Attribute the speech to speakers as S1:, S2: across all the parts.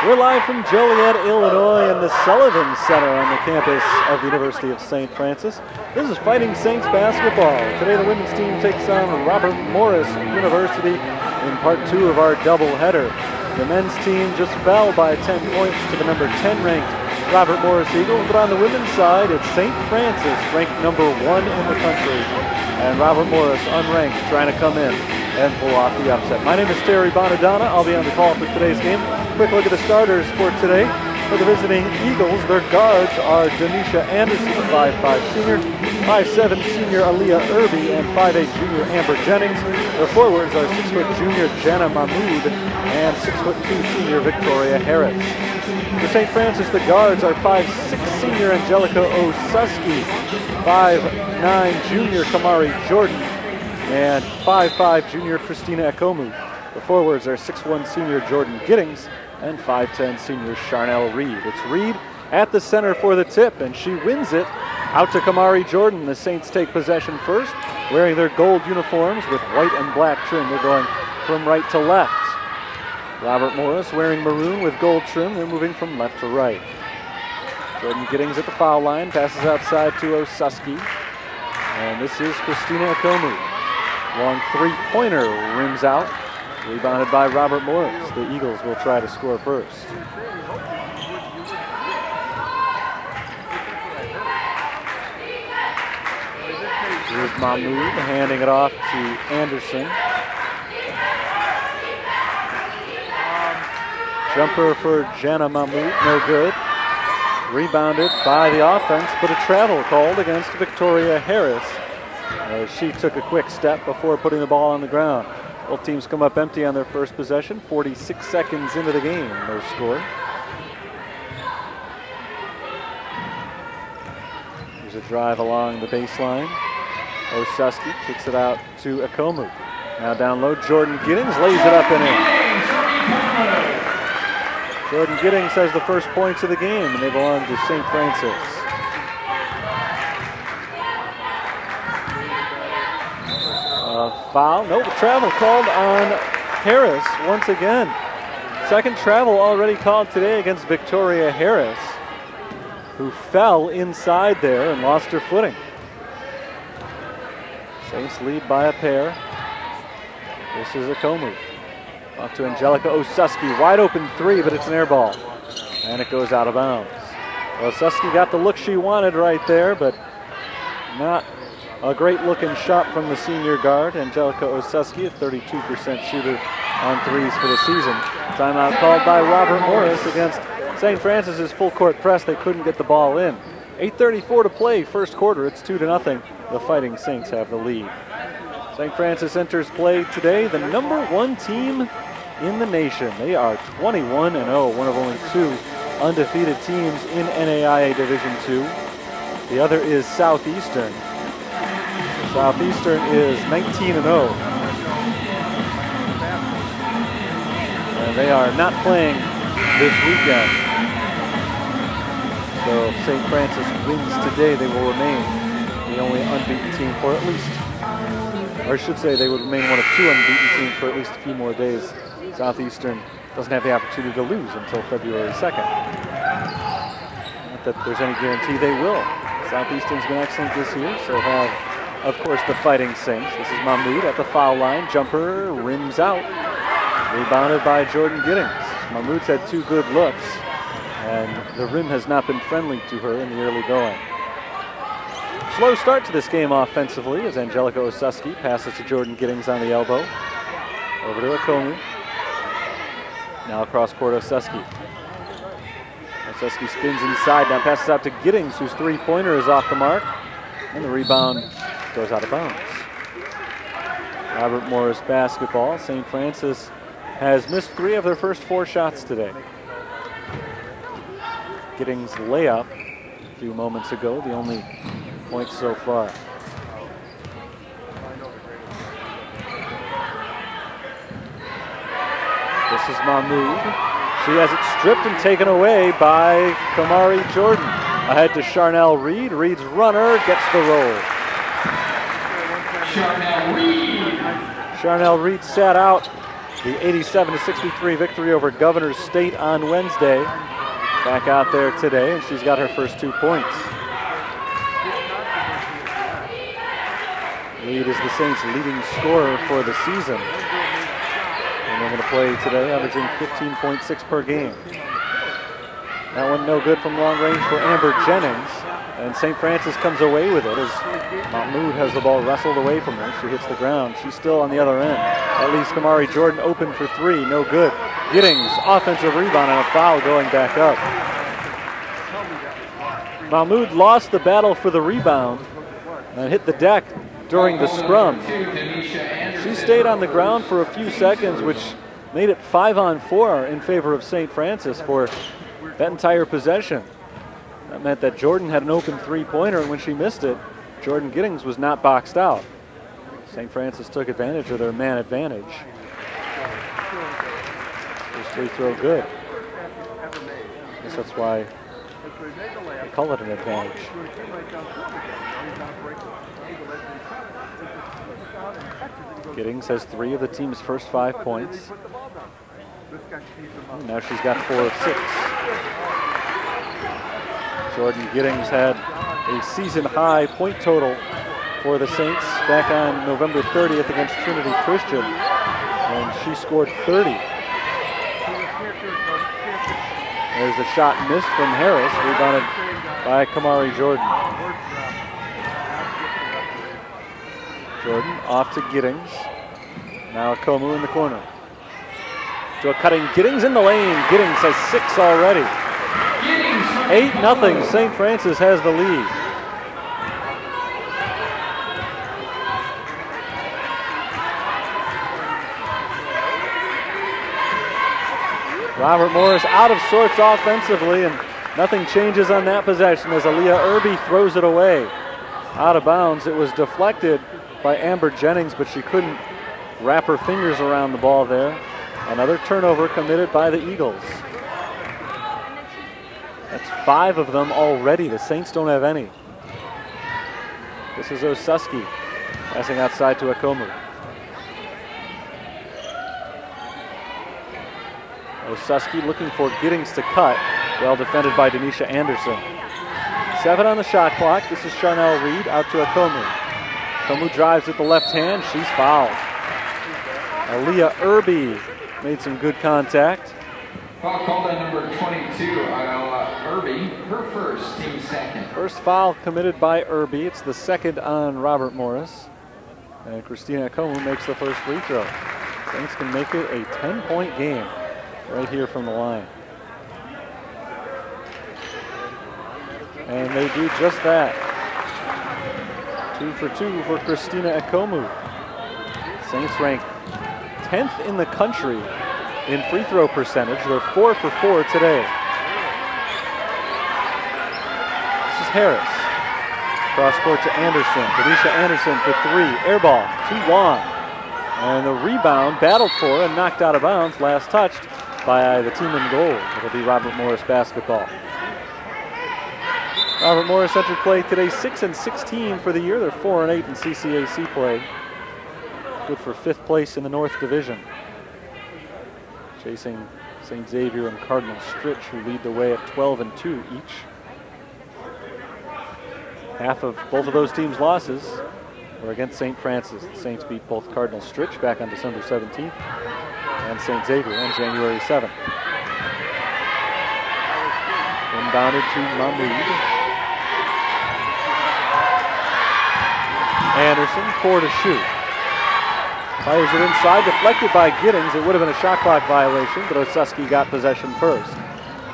S1: We're live from Joliet, Illinois in the Sullivan Center on the campus of the University of St. Francis. This is Fighting Saints basketball. Today the women's team takes on Robert Morris University in part 2 of our doubleheader. The men's team just fell by 10 points to the number 10 ranked Robert Morris Eagles, but on the women's side it's St. Francis ranked number 1 in the country, and Robert Morris unranked trying to come in and pull off the upset. My name is Terry Bonadonna. I'll be on the call for today's game. Quick look at the starters for today. For the visiting Eagles, their guards are Denisha Anderson, 5'5" senior, 5'7" senior Aaliyah Irby, and 5'8" junior Amber Jennings. Their forwards are 6' junior Jana Mahmood and 6'2" senior Victoria Harris. For St. Francis, the guards are 5'6" senior Angelica Osuski, 5'9" junior Kamari Jordan, and 5'5" junior Christina Ekomu. The forwards are 6'1" senior Jordan Giddings and 5'10" senior Charnel Reed. It's Reed at the center for the tip, and she wins it out to Kamari Jordan. The Saints take possession first, wearing their gold uniforms with white and black trim. They're going from right to left. Robert Morris wearing maroon with gold trim. They're moving from left to right. Jordan Giddings at the foul line, passes outside to Osuski, and this is Christina Ekomu. Long three-pointer rims out, rebounded by Robert Morris. The Eagles will try to score first. Here's Mahmood handing it off to Anderson. Jumper for Jana Mahmood, no good. Rebounded by the offense, but a travel called against Victoria Harris. She took a quick step before putting the ball on the ground. Both teams come up empty on their first possession. 46 seconds into the game, no score. There's a drive along the baseline. Osuski kicks it out to Ekomu. Now down low, Jordan Giddings lays it up and in. Jordan Giddings has the first points of the game, and they belong to St. Francis. Foul, nope, travel called on Harris once again. Second travel already called today against Victoria Harris, who fell inside there and lost her footing. Saints lead by a pair. This is Ekomu. Off to Angelica Osuski, wide open three, but it's an air ball, and it goes out of bounds. Osuski got the look she wanted right there, but not a great looking shot from the senior guard. Angelica Osuski, a 32% shooter on threes for the season. Timeout called by Robert Morris against St. Francis's full court press. They couldn't get the ball in. 8:34 to play, first quarter. It's 2-0. The Fighting Saints have the lead. St. Francis enters play today, the number 1 team in the nation. They are 21-0, one of only 2 undefeated teams in NAIA Division II. The other is Southeastern. Southeastern is 19-0. And they are not playing this weekend. So if St. Francis wins today, they will remain the only unbeaten team for at least, or I should say they would remain one of 2 unbeaten teams for at least a few more days. Southeastern doesn't have the opportunity to lose until February 2nd. Not that there's any guarantee they will. Southeastern's been excellent this year, so have, of course, the Fighting Saints. This is Mahmood at the foul line. Jumper rims out. Rebounded by Jordan Giddings. Mahmood's had 2 good looks, and the rim has not been friendly to her in the early going. Slow start to this game offensively as Angelica Osuski passes to Jordan Giddings on the elbow. Over to Ekomu. Now across court, Osuski. Osuski spins inside, now passes out to Giddings, whose three-pointer is off the mark, and the rebound goes out of bounds. Robert Morris basketball. St. Francis has missed 3 of their first 4 shots today. Giddings' layup a few moments ago, the only point so far. This is Mahmood. She has it stripped and taken away by Kamari Jordan. Ahead to Charnel Reed. Reed's runner gets the roll. Charnel Reed sat out the 87-63 victory over Governor's State on Wednesday. Back out there today, and she's got her first 2 points. Reed is the Saints' leading scorer for the season. And they're going to play today, averaging 15.6 per game. That one no good from long range for Amber Jennings. And St. Francis comes away with it as Mahmoud has the ball wrestled away from her. She hits the ground. She's still on the other end. That leaves Kamari Jordan open for 3. No good. Giddings, offensive rebound and a foul going back up. Mahmoud lost the battle for the rebound and hit the deck during the scrum. She stayed on the ground for a few seconds, which made it 5-on-4 in favor of St. Francis for that entire possession. That meant that Jordan had an open three-pointer, and when she missed it, Jordan Giddings was not boxed out. St. Francis took advantage of their man advantage. First free throw good. I guess that's why they call it an advantage. Giddings has 3 of the team's first 5 points. And now she's got 4 of 6. Jordan Giddings had a season-high point total for the Saints back on November 30th against Trinity Christian, and she scored 30. There's a shot missed from Harris, rebounded by Kamari Jordan. Jordan off to Giddings. Now Komu in the corner. To a cutting Giddings in the lane. Giddings has 6 already. 8-0. St. Francis has the lead. Robert Morris out of sorts offensively, and nothing changes on that possession as Aaliyah Irby throws it away. Out of bounds. It was deflected by Amber Jennings, but she couldn't wrap her fingers around the ball there. Another turnover committed by the Eagles. That's 5 of them already. The Saints don't have any. This is Osuski passing outside to Akomu. Osuski looking for Giddings to cut. Well defended by Denisha Anderson. 7 on the shot clock. This is Charnel Reed out to Akomu. Akomu drives with the left hand. She's fouled. Aaliyah Irby made some good contact.
S2: Foul called on number 22, Irby, her first, team second.
S1: First foul committed by Irby. It's the second on Robert Morris. And Christina Akomu makes the first free throw. Saints can make it a 10-point game right here from the line. And they do just that. 2 for 2 for Christina Akomu. Saints rank 10th in the country in free throw percentage. They're 4 for 4 today. This is Harris. Cross court to Anderson. Denisha Anderson for 3. Air ball, too long. And the rebound battled for and knocked out of bounds. Last touched by the team in goal. It'll be Robert Morris basketball. Robert Morris entered play today 6-16 for the year. They're 4-8 in CCAC play. Good for 5th place in the North Division. Chasing St. Xavier and Cardinal Stritch, who lead the way at 12-2 each. Half of both of those teams' losses were against St. Francis. The Saints beat both Cardinal Stritch back on December 17th and St. Xavier on January 7th. Inbounded to Mahmoud. Anderson, 4 to shoot. Fires it inside, deflected by Giddings. It would have been a shot clock violation, but Osuski got possession first.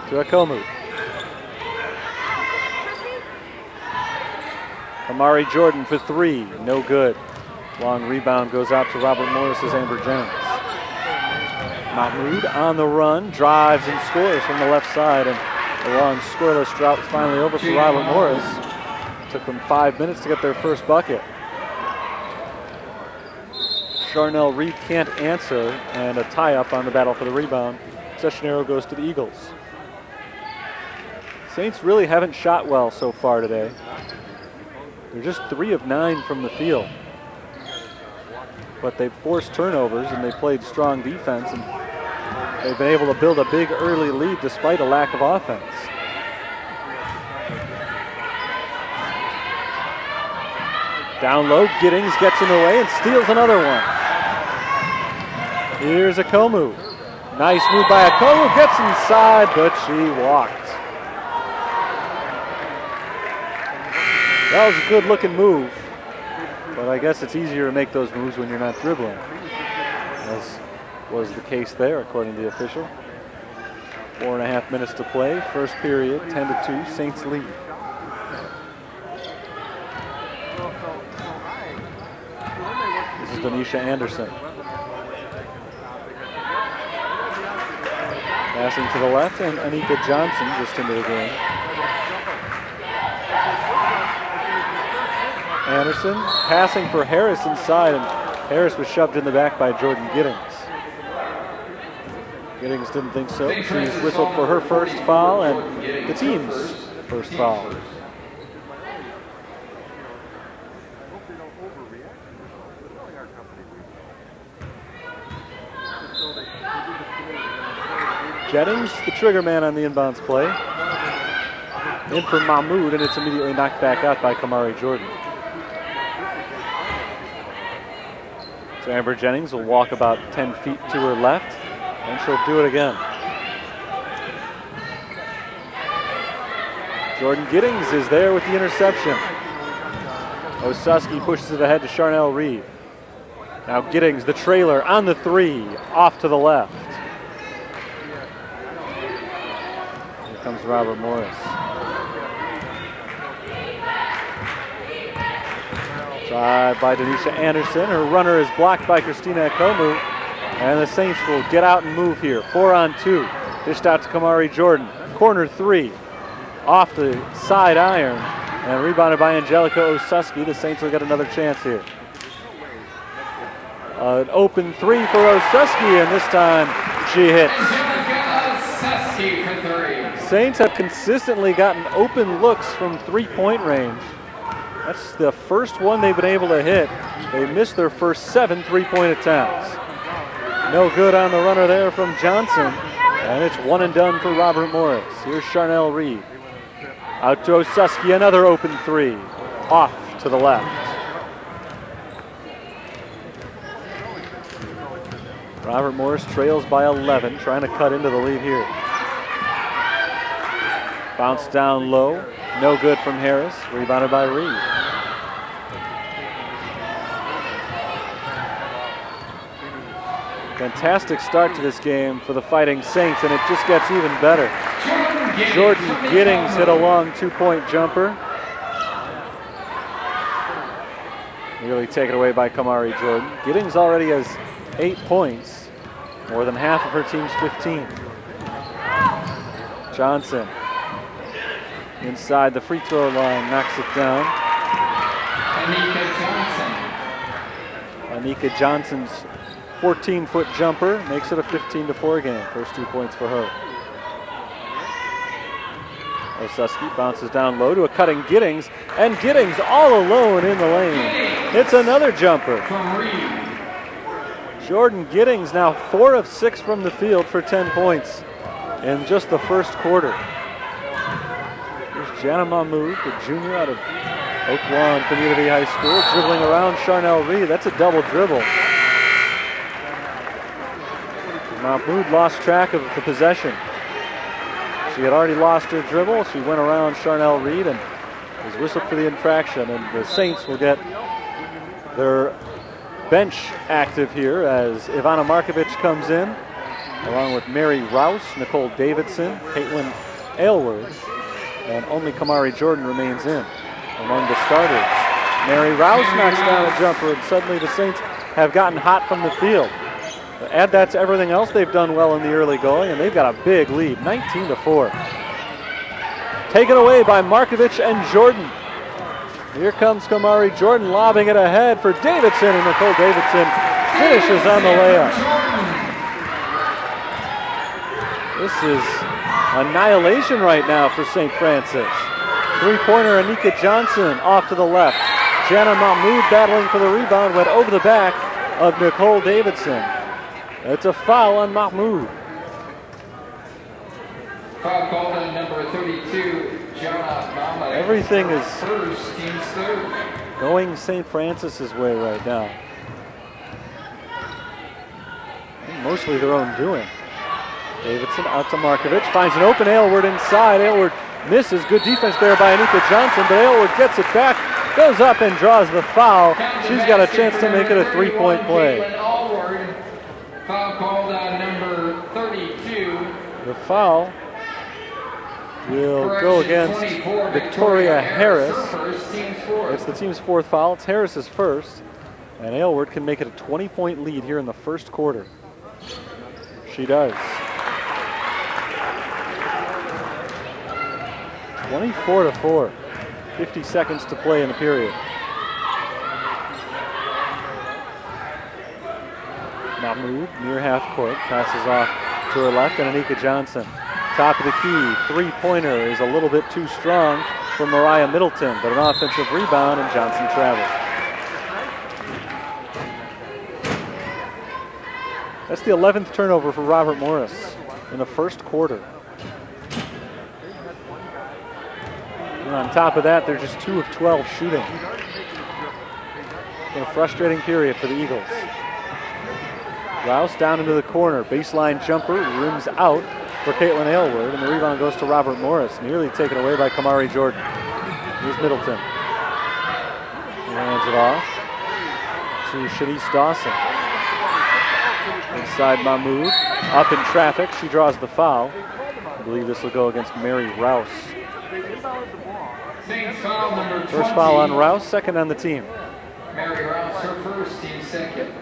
S1: To Akomu. Kamari Jordan for 3, no good. Long rebound goes out to Robert Morris's Amber Jennings. Mahmoud on the run, drives and scores from the left side, and the long scoreless drought is finally over for Robert Morris. Took them 5 minutes to get their first bucket. Charnel Reed can't answer, and a tie-up on the battle for the rebound. Possession arrow goes to the Eagles. Saints really haven't shot well so far today. They're just 3 of 9 from the field. but they've forced turnovers and they played strong defense, and they've been able to build a big early lead despite a lack of offense. Down low, Giddings gets in the way and steals another one. Here's Akomu. Nice move by Akomu, gets inside, but she walked. That was a good looking move, but I guess it's easier to make those moves when you're not dribbling, as was the case there according to the official. 4.5 minutes to play, first period, 10-2, Saints lead. This is Denisha Anderson. Passing to the left, and Anika Johnson just into the game. Anderson passing for Harris inside, and Harris was shoved in the back by Jordan Giddings. Giddings didn't think so. She's whistled for her first foul and the team's first foul. Jennings, the trigger man on the inbounds play. In for Mahmoud, and it's immediately knocked back out by Kamari Jordan. So Amber Jennings will walk about 10 feet to her left, and she'll do it again. Jordan Giddings is there with the interception. Osuski pushes it ahead to Charnel Reed. Now Giddings, the trailer, on the three, off to the left. Here comes Robert Morris. Drive by Denisha Anderson. Her runner is blocked by Christina Akomu. And the Saints will get out and move here. 4-on-2. Dished out to Kamari Jordan. Corner three. Off the side iron. And rebounded by Angelica Osuski. The Saints will get another chance here. An open three for Osuski, and this time she hits. Saints have consistently gotten open looks from three-point range. That's the first one they've been able to hit. They missed their first 7 three-point attempts. No good on the runner there from Johnson. And it's one and done for Robert Morris. Here's Charnel Reed. Out to Osuski, another open three. Off to the left. Robert Morris trails by 11, trying to cut into the lead here. Bounce down low. No good from Harris. Rebounded by Reed. Fantastic start to this game for the Fighting Saints, and it just gets even better. Jordan Giddings hit a long two-point jumper. Nearly taken away by Kamari Jordan. Giddings already has 8 points, more than half of her team's 15. Johnson inside the free throw line, knocks it down. Anika Johnson's 14-foot jumper makes it a 15-4 game. First 2 points for her. Osuski bounces down low to a cutting Giddings, and Giddings all alone in the lane. It's another jumper. Jordan Giddings now 4 of 6 from the field for 10 points in just the first quarter. Here's Jana Mahmoud, the junior out of Oak Lawn Community High School, dribbling around Charnel Reed. That's a double dribble. Mahmoud lost track of the possession. She had already lost her dribble. She went around Charnel Reed and was whistled for the infraction. And the Saints will get their bench active here as Ivana Markovic comes in, along with Mary Rouse, Nicole Davidson, Caitlin Aylward, and only Kamari Jordan remains in among the starters. Mary Rouse knocks down a jumper, and suddenly the Saints have gotten hot from the field. Add that to everything else they've done well in the early going, and they've got a big lead, 19-4. Taken away by Markovic and Jordan. Here comes Kamari Jordan lobbing it ahead for Davidson, and Nicole Davidson finishes on the layup. This is annihilation right now for St. Francis. Three-pointer Anika Johnson off to the left. Jana Mahmoud battling for the rebound, went over the back, of Nicole Davidson. It's a foul on Mahmoud.
S2: Foul called on number 32, Jonah Mama.
S1: Everything is
S2: first, team's third.
S1: Going St. Francis's way right now. And mostly their own doing. Davidson out to Markovich, finds an open Aylward inside. Aylward misses. Good defense there by Anika Johnson, but Aylward gets it back, goes up and draws the foul. She's got a chance to make it a three-point play.
S2: Foul called on number 32.
S1: The foul will go against Victoria Harris. It's the team's fourth foul. It's Harris's first. And Aylward can make it a 20-point lead here in the first quarter. She does. 24-4. 50 seconds to play in the period. Mahmoud near half court, passes off to her left, and Anika Johnson. Top of the key, three-pointer is a little bit too strong for Mariah Middleton, but an offensive rebound, and Johnson travels. That's the 11th turnover for Robert Morris in the first quarter. And on top of that, they're just 2 of 12 shooting. Been a frustrating period for the Eagles. Rouse down into the corner, baseline jumper, rims out for Caitlin Aylward, and the rebound goes to Robert Morris, nearly taken away by Kamari Jordan. Here's Middleton. He hands it off to Shanice Dawson. Inside Mahmoud, up in traffic, she draws the foul. I believe this will go against Mary Rouse. First foul on Rouse, second on the team.
S2: Mary Rouse, her first, team second.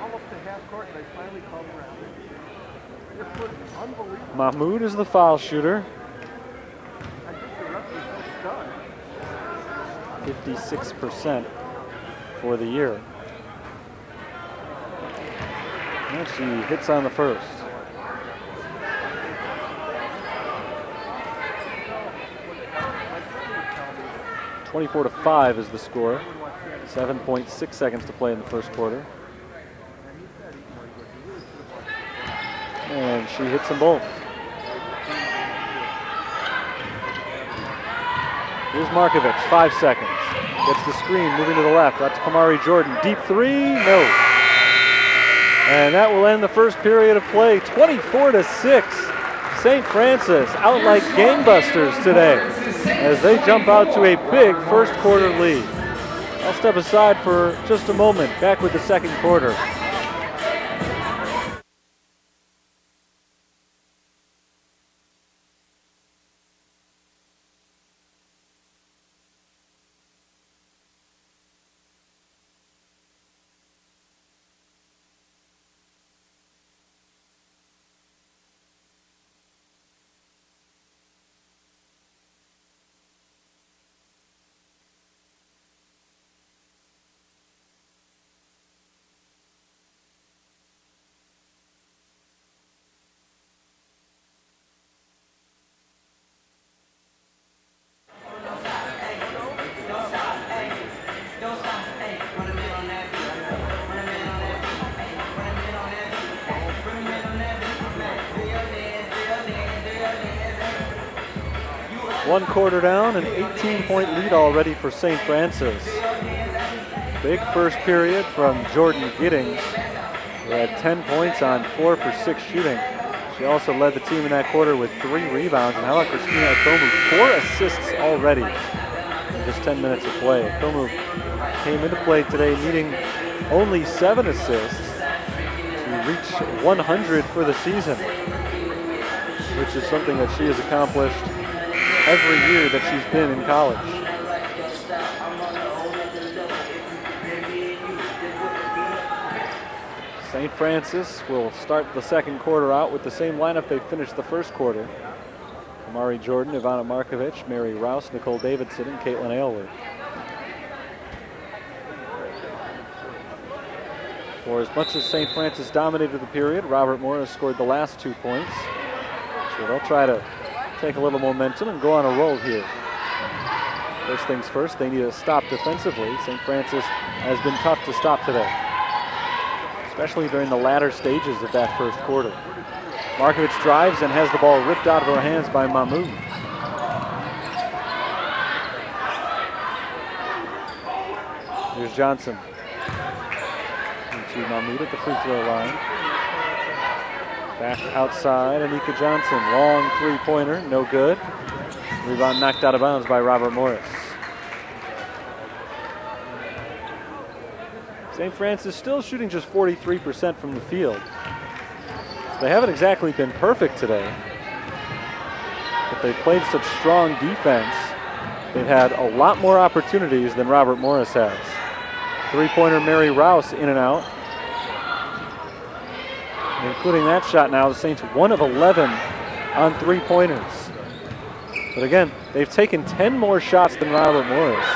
S1: Mahmoud is the foul shooter. 56% for the year. And she hits on the first. (24-5) is the score. 7.6 seconds to play in the first quarter. And she hits them both. Here's Markovich, 5 seconds. Gets the screen, moving to the left. Out to Kamari Jordan. Deep three, no. And that will end the first period of play. 24-6. St. Francis out like gangbusters today as they jump out to a big first quarter lead. I'll step aside for just a moment. Back with the second quarter. One quarter down, an 18-point lead already for St. Francis. Big first period from Jordan Giddings, who had 10 points on 4 for 6 shooting. She also led the team in that quarter with 3 rebounds. And how about Christina Akomu? 4 assists already in just 10 minutes of play. Akomu came into play today needing only 7 assists to reach 100 for the season, which is something that she has accomplished every year that she's been in college. St. Francis will start the second quarter out with the same lineup they finished the first quarter. Kamari Jordan, Ivana Markovich, Mary Rouse, Nicole Davidson, and Caitlin Aylward. For as much as St. Francis dominated the period, Robert Morris scored the last 2 points. So they'll try to take a little momentum and go on a roll here. First things first, they need to stop defensively. St. Francis has been tough to stop today, especially during the latter stages of that first quarter. Markovich drives and has the ball ripped out of her hands by Mahmoud. Here's Johnson. Into Mahmoud at the free throw line. Back outside, Anika Johnson. Long three-pointer, no good. Rebound knocked out of bounds by Robert Morris. St. Francis still shooting just 43% from the field. So they haven't exactly been perfect today, but they played such strong defense. They've had a lot more opportunities than Robert Morris has. Three-pointer Mary Rouse in and out. Including that shot now, the Saints 1 of 11 on three-pointers. But again, they've taken 10 more shots than Robert Morris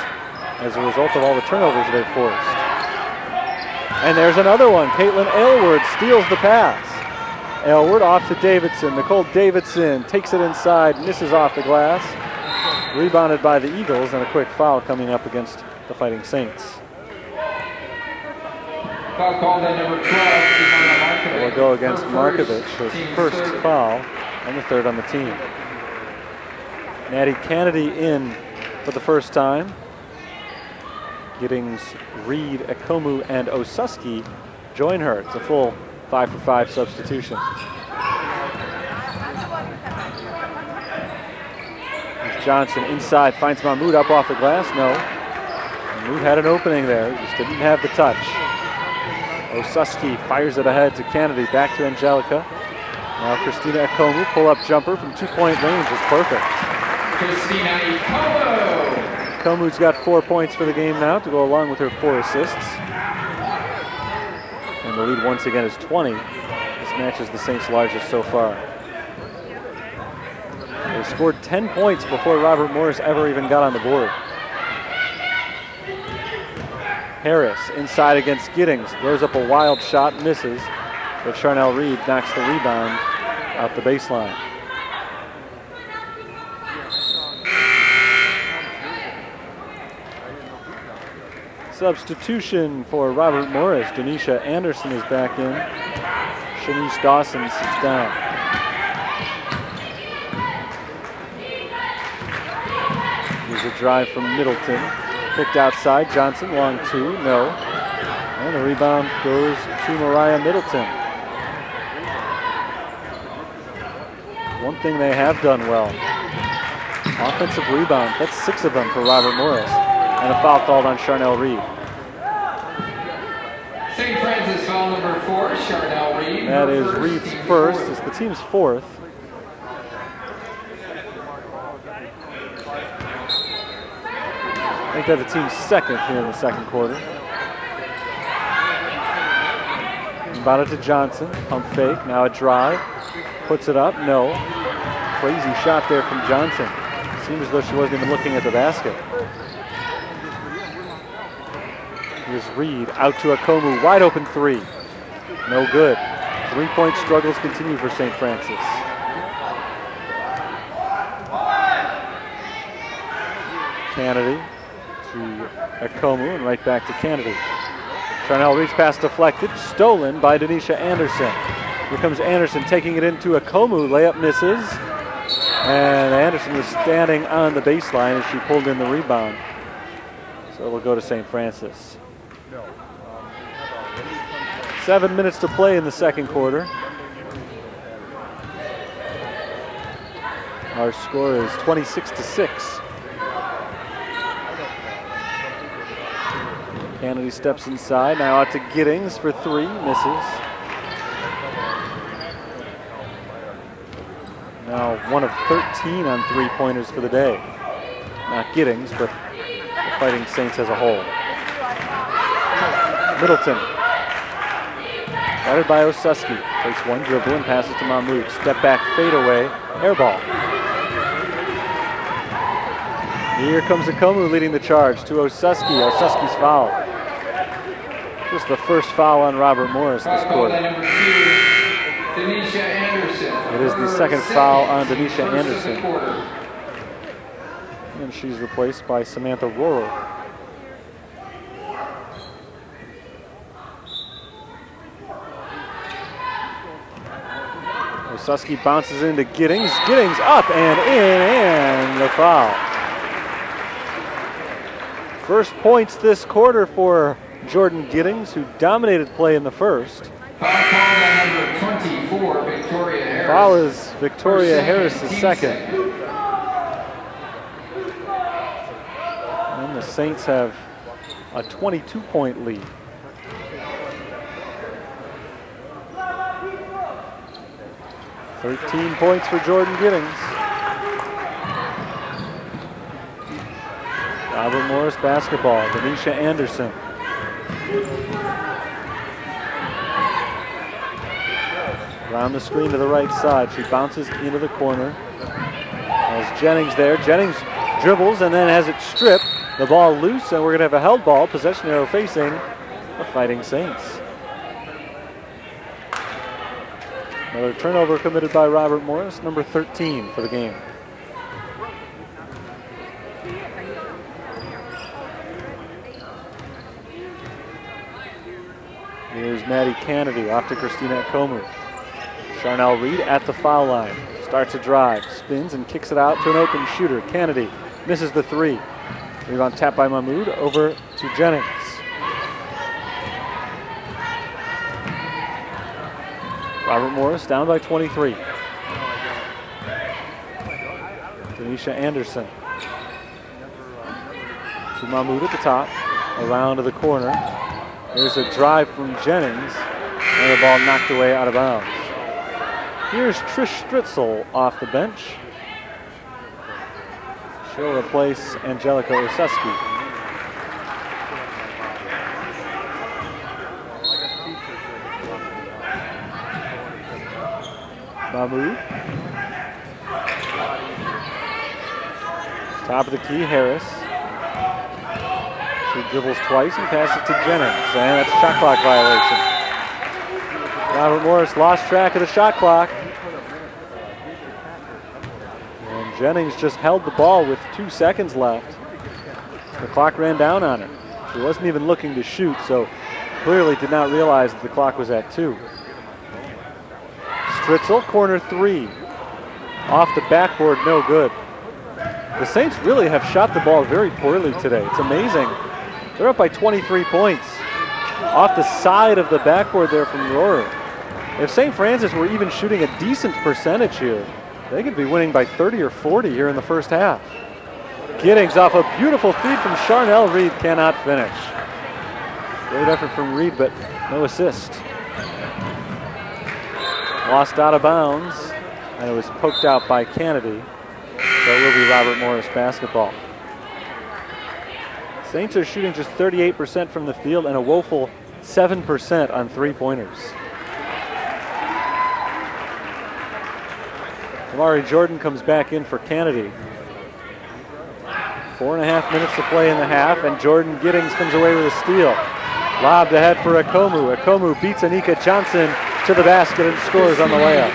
S1: as a result of all the turnovers they've forced. And there's another one. Caitlin Aylward steals the pass. Aylward off to Davidson. Nicole Davidson takes it inside, misses off the glass. Rebounded by the Eagles, and a quick foul coming up against the Fighting Saints.
S2: Foul called on number 12.
S1: Will go against Markovich, her first foul, and the third on the team. Natty Kennedy in for the first time. Giddings, Reed, Ekomu, and Osuski join her. It's a full 5-for-5 substitution. Johnson inside, finds Mahmoud up off the glass. No. Mahmoud had an opening there, just didn't have the touch. Osuski fires it ahead to Kennedy, back to Angelica. Now Christina Ekomu, pull-up jumper from two-point range is perfect.
S2: Christina Ekomu.
S1: Ekomu's got 4 points for the game now to go along with her 4 assists. And the lead once again is 20. This match is the Saints' largest so far. They scored 10 points before Robert Morris ever even got on the board. Harris inside against Giddings, throws up a wild shot, misses, but Charnel Reed knocks the rebound out the baseline. Substitution for Robert Morris. Denisha Anderson is back in. Shanice Dawson sits down. Here's a drive from Middleton. Picked outside, Johnson, long two, no. And the rebound goes to Mariah Middleton. One thing they have done well, offensive rebound. That's 6 of them for Robert Morris. And a foul called on Charnel Reed.
S2: St. Francis foul number 4, Charnel Reed.
S1: That is Reed's first. It's the team's 4th. I think they're the team's 2nd here in the second quarter. About it to Johnson, pump fake, now a drive. Puts it up, no. Crazy shot there from Johnson. Seems as though she wasn't even looking at the basket. Here's Reed, out to Ekomu, wide open 3. No good. 3-point struggles continue for St. Francis. Kennedy to Ekomu and right back to Kennedy. Charnel Reed's pass deflected, stolen by Denisha Anderson. Here comes Anderson taking it into Ekomu, layup misses. And Anderson was standing on the baseline as she pulled in the rebound. So it'll go to St. Francis. 7 minutes to play in the second quarter. Our score is 26-6. Kennedy steps inside, now out to Giddings for 3, misses. Now 1 of 13 on 3-pointers for the day. Not Giddings, but the Fighting Saints as a whole. Middleton. Guarded by Osuski. Takes one dribble and passes to Mahmoud. Step back, fade away, air ball. Here comes Ekomu leading the charge to Osuski. Osuski's foul. Just the first foul on Robert Morris this quarter.
S2: Denisha Anderson.
S1: It is the second foul on Denisha Anderson. And she's replaced by Samantha Rohrer. Oseski bounces into Giddings. Giddings up and in, and the foul. First points this quarter for Jordan Giddings, who dominated play in the first.
S2: Foul called on number 24, Victoria Harris.
S1: Foul is Victoria Harris' second. And the Saints have a 22-point lead. "13 points for Jordan Giddings. Robert Morris basketball. Denisha Anderson. Around the screen to the right side. She bounces into the corner. Has Jennings there. Jennings dribbles and then has it stripped. The ball loose, and we're going to have a held ball. Possession arrow facing the Fighting Saints. Another turnover committed by Robert Morris, number 13 for the game. Here's Maddie Kennedy off to Christina Ekomu. Charnel Reed at the foul line. Starts a drive, spins and kicks it out to an open shooter. Kennedy misses the three. Rebound tapped by Mahmoud over to Jennings. Robert Morris down by 23. Denisha Anderson. To Mahmoud at the top. Around to the corner. There's a drive from Jennings. And the ball knocked away out of bounds. Here's Trish Stritzel off the bench. She'll replace Angelica Oseski. Mahmoud. Top of the key, Harris. She dribbles twice and passes to Jennings, and that's a shot clock violation. Robert Morris lost track of the shot clock. And Jennings just held the ball with 2 seconds left. The clock ran down on her. She wasn't even looking to shoot, so clearly did not realize that the clock was at 2. Stritzel, corner three. Off the backboard, no good. The Saints really have shot the ball very poorly today. It's amazing. They're up by 23 points. Off the side of the backboard there from Rohrer. If St. Francis were even shooting a decent percentage here, they could be winning by 30 or 40 here in the first half. Giddings off a beautiful feed from Charnel Reed, cannot finish. Great effort from Reed, but no assist. Lost out of bounds, and it was poked out by Kennedy. So it will be Robert Morris basketball. Saints are shooting just 38% from the field and a woeful 7% on three-pointers. Amari Jordan comes back in for Kennedy. 4.5 minutes to play in the half, and Jordan Giddings comes away with a steal. Lobbed ahead for Ekomu. Ekomu beats Anika Johnson to the basket and scores on the layup.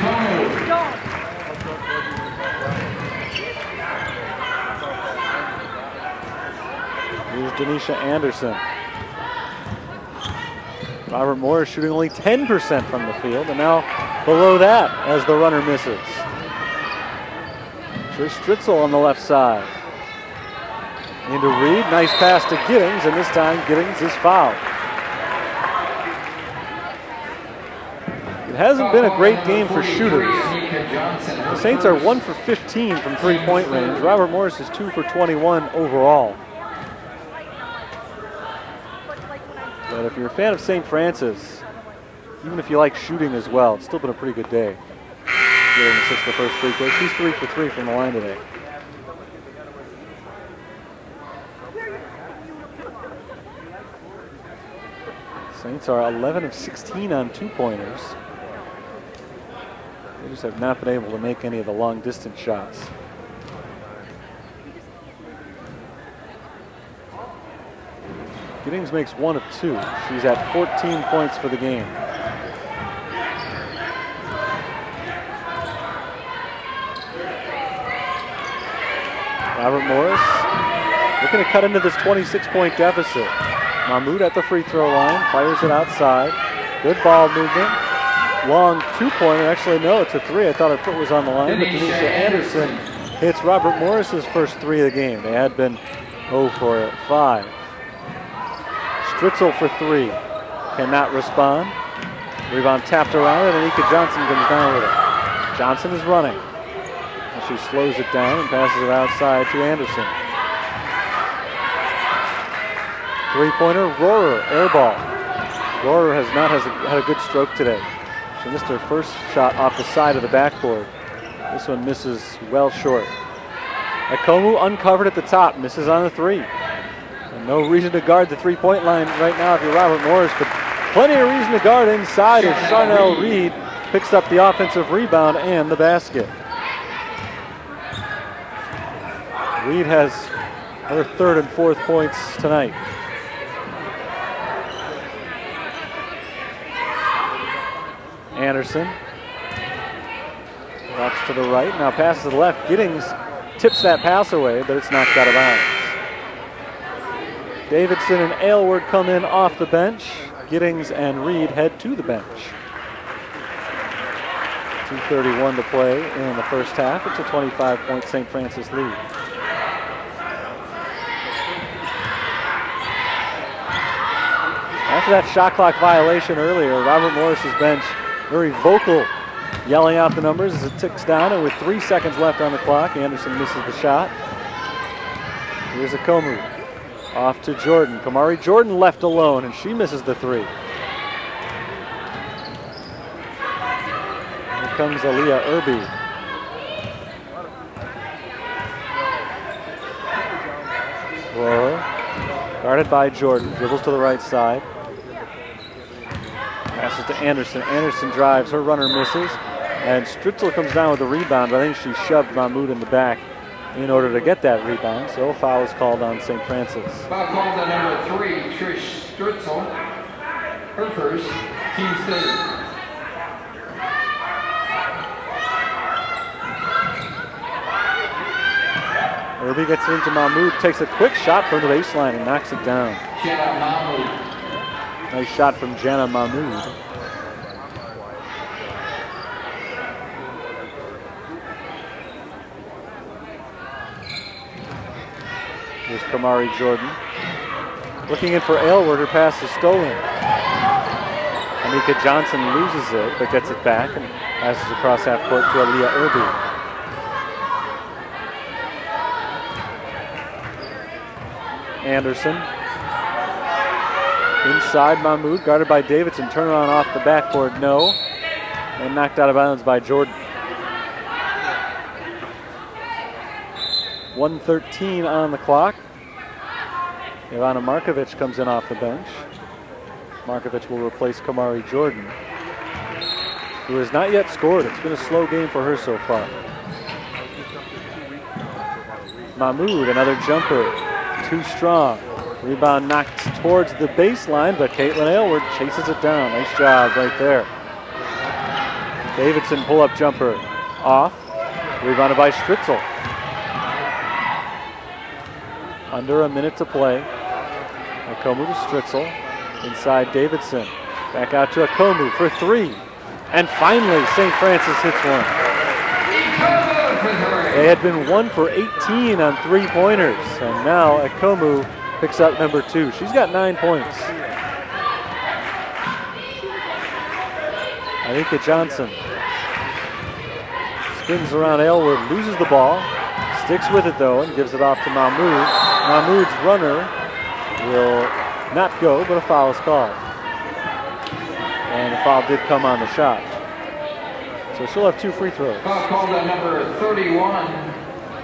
S1: Here's Denisha Anderson. Robert Morris shooting only 10% from the field, and now below that as the runner misses. Trish Stritzel on the left side. Into Reed, nice pass to Giddings, and this time Giddings is fouled. It hasn't been a great game for shooters. The Saints are 1 for 15 from three-point range. Robert Morris is 2 for 21 overall. But if you're a fan of St. Francis, even if you like shooting as well, it's still been a pretty good day. Getting assist the first free throw. She's 3 for 3 from the line today. Saints are 11 of 16 on two-pointers. They just have not been able to make any of the long-distance shots. Giddings makes 1 of 2. She's at 14 points for the game. Robert Morris looking to cut into this 26-point deficit. Mahmoud at the free throw line, fires it outside. Good ball movement. long two-pointer. Actually, no, it's a three. I thought her foot was on the line, but Denisha Anderson hits Robert Morris's first three of the game. They had been 0 for 5. Stritzel for three. Cannot respond. Rebound tapped around, and Anika Johnson comes down with it. Johnson is running. And she slows it down and passes it outside to Anderson. Three-pointer, Rohrer, air ball. Rohrer has not had a good stroke today. She missed her first shot off the side of the backboard. This one misses well short. Akomu uncovered at the top, misses on the three. And no reason to guard the three-point line right now if you're Robert Morris, but plenty of reason to guard inside as Charnel Reed picks up the offensive rebound and the basket. Reed has her third and fourth points tonight. Anderson walks to the right, now passes to the left. Giddings tips that pass away, but it's knocked out of bounds. Davidson and Aylward come in off the bench. Giddings and Reed head to the bench. 2:31 to play in the first half. It's a 25-point St. Francis lead. After that shot clock violation earlier, Robert Morris's bench very vocal, yelling out the numbers as it ticks down, and with 3 seconds left on the clock, Anderson misses the shot. Here's Akomu. Off to Jordan. Kamari Jordan left alone, and she misses the three. Here comes Aaliyah Irby. Rohrer, guarded by Jordan, dribbles to the right side. Passes to Anderson. Anderson drives, her runner misses, and Stritzel comes down with a rebound, but I think she shoved Mahmoud in the back in order to get that rebound, so a foul is called on St. Francis.
S2: Foul called on number 3, Trish Stritzel. Her first, team third.
S1: Irby gets it into Mahmoud, takes a quick shot from the baseline and knocks it down.
S2: Jana Mahmoud.
S1: Nice shot from Jana Mahmoud. Here's Kamari Jordan. Looking in for Aylward, her pass is stolen. Anika Johnson loses it, but gets it back and passes across half court to Aaliyah Irby. Anderson. Inside Mahmoud, guarded by Davidson. Turnaround off the backboard, no. And knocked out of bounds by Jordan. 1:13 on the clock. Ivana Markovic comes in off the bench. Markovic will replace Kamari Jordan, who has not yet scored. It's been a slow game for her so far. Mahmoud, another jumper, too strong. Rebound knocked towards the baseline, but Caitlin Aylward chases it down. Nice job right there. Davidson pull-up jumper off. Rebounded by Stritzel. Under a minute to play. Akomu to Stritzel. Inside Davidson. Back out to Akomu for three. And finally, St. Francis hits one. They had been 1 for 18 on three-pointers. And now Akomu picks up number 2. She's got 9 points. Anika Johnson spins around Aylward, loses the ball, sticks with it though, and gives it off to Mahmoud. Mahmoud's runner will not go, but a foul is called. And the foul did come on the shot. So she'll have 2 free throws.
S2: Foul called on number 31,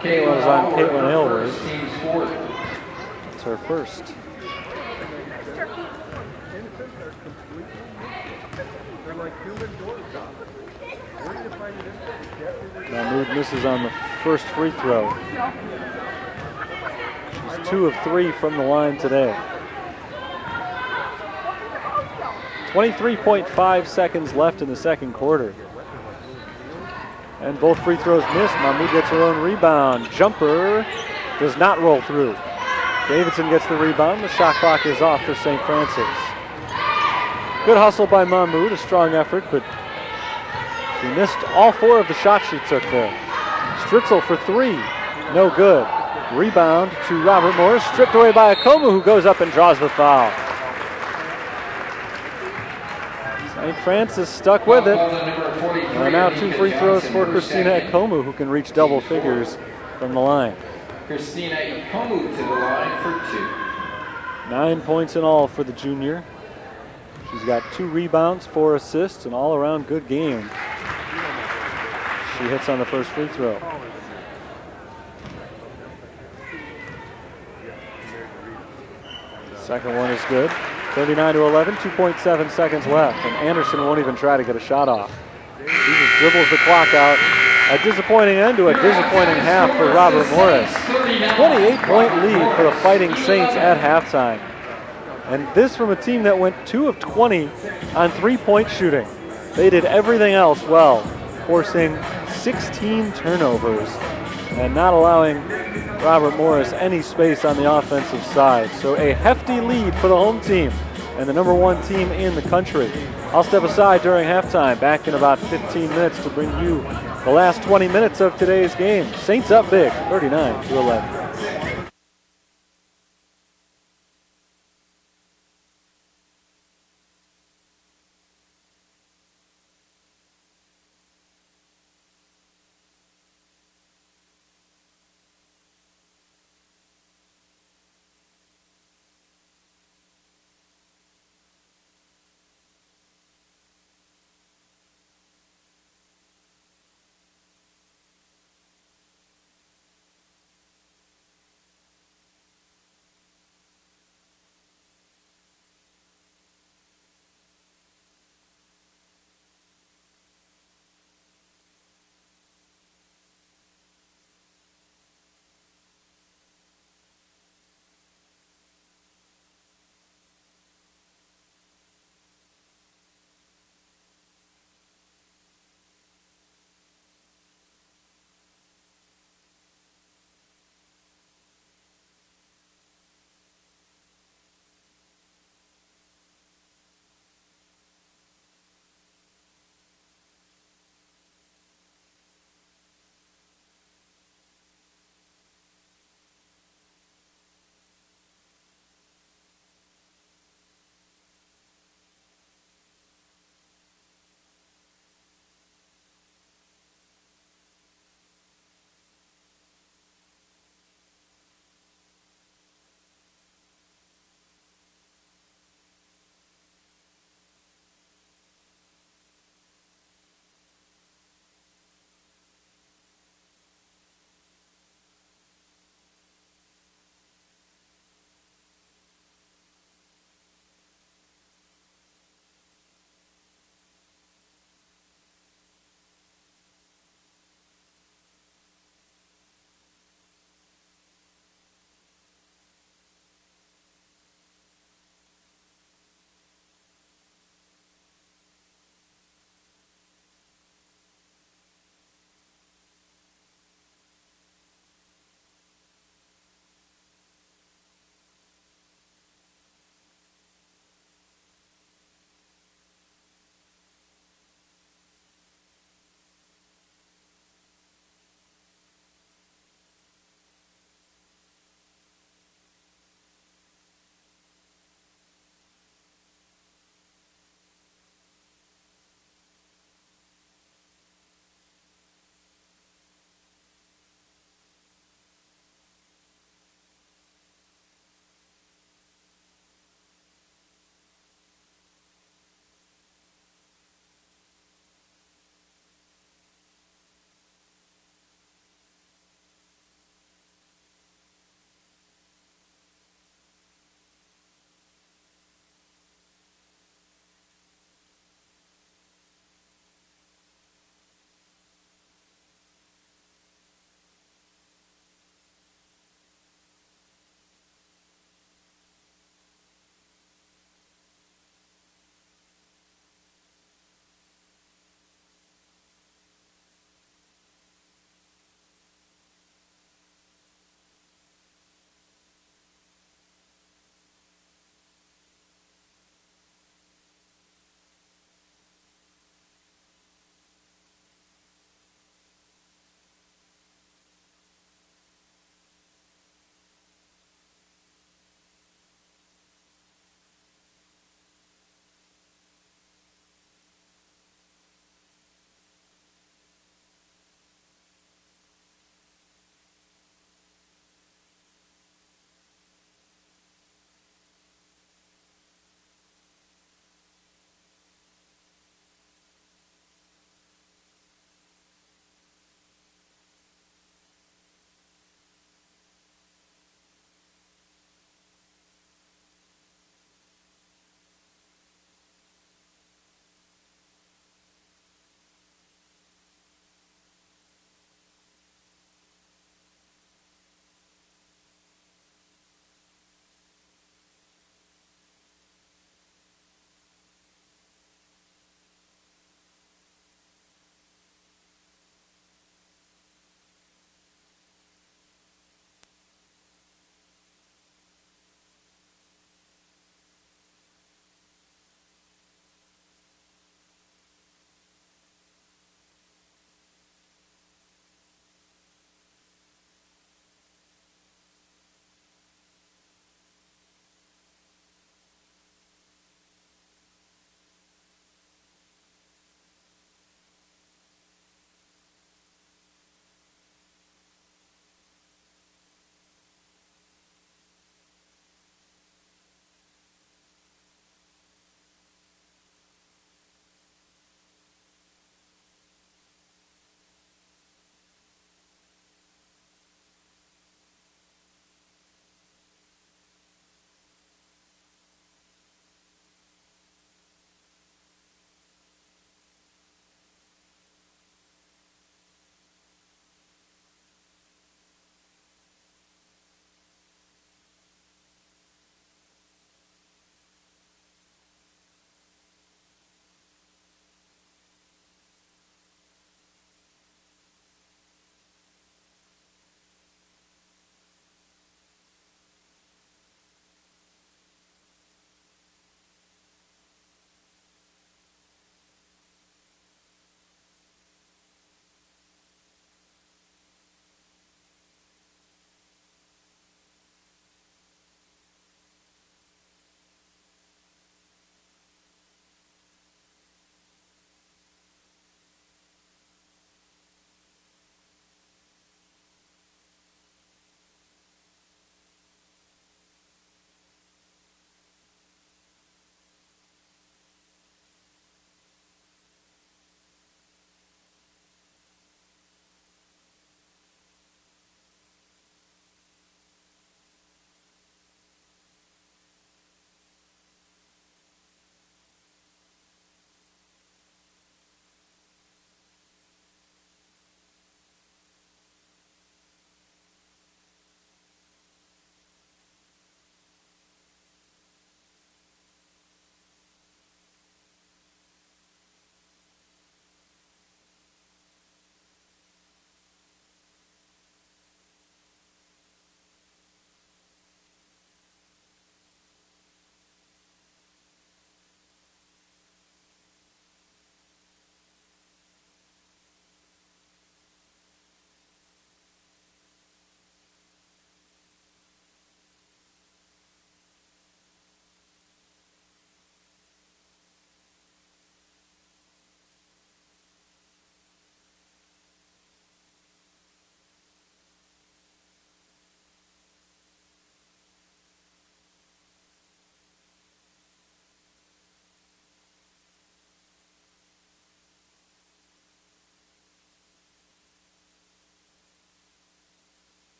S1: Caitlin on Caitlin Aylward.
S2: Team's fourth.
S1: It's her first. Mahmoud misses on the first free throw. She's 2 of 3 from the line today. 23.5 seconds left in the second quarter. And both free throws missed. Mahmoud gets her own rebound. Jumper does not roll through. Davidson gets the rebound. The shot clock is off for St. Francis. Good hustle by Mahmoud, a strong effort, but She missed all 4 of the shots she took there. Stritzel for 3, no good. Rebound to Robert Morris, stripped away by Akomu, who goes up and draws the foul. St. Francis stuck with it. And now 2 free throws for Christina Akomu, who can reach double figures from the line.
S2: Christina Akomu to the line for 2.
S1: 9 points in all for the junior. She's got 2 rebounds, 4 assists, an all-around good game. She hits on the first free throw. Second one is good. 39-11, 2.7 seconds left, and Anderson won't even try to get a shot off. He just dribbles the clock out. A disappointing end to a disappointing half for Robert Morris. 28-point lead for the Fighting Saints at halftime. And this from a team that went 2 of 20 on 3-point shooting. They did everything else well, forcing 16 turnovers and not allowing Robert Morris any space on the offensive side. So a hefty lead for the home team and the _1 team in the country. I'll step aside during halftime, back in about 15 minutes to bring you the last 20 minutes of today's game. Saints up big, 39-11.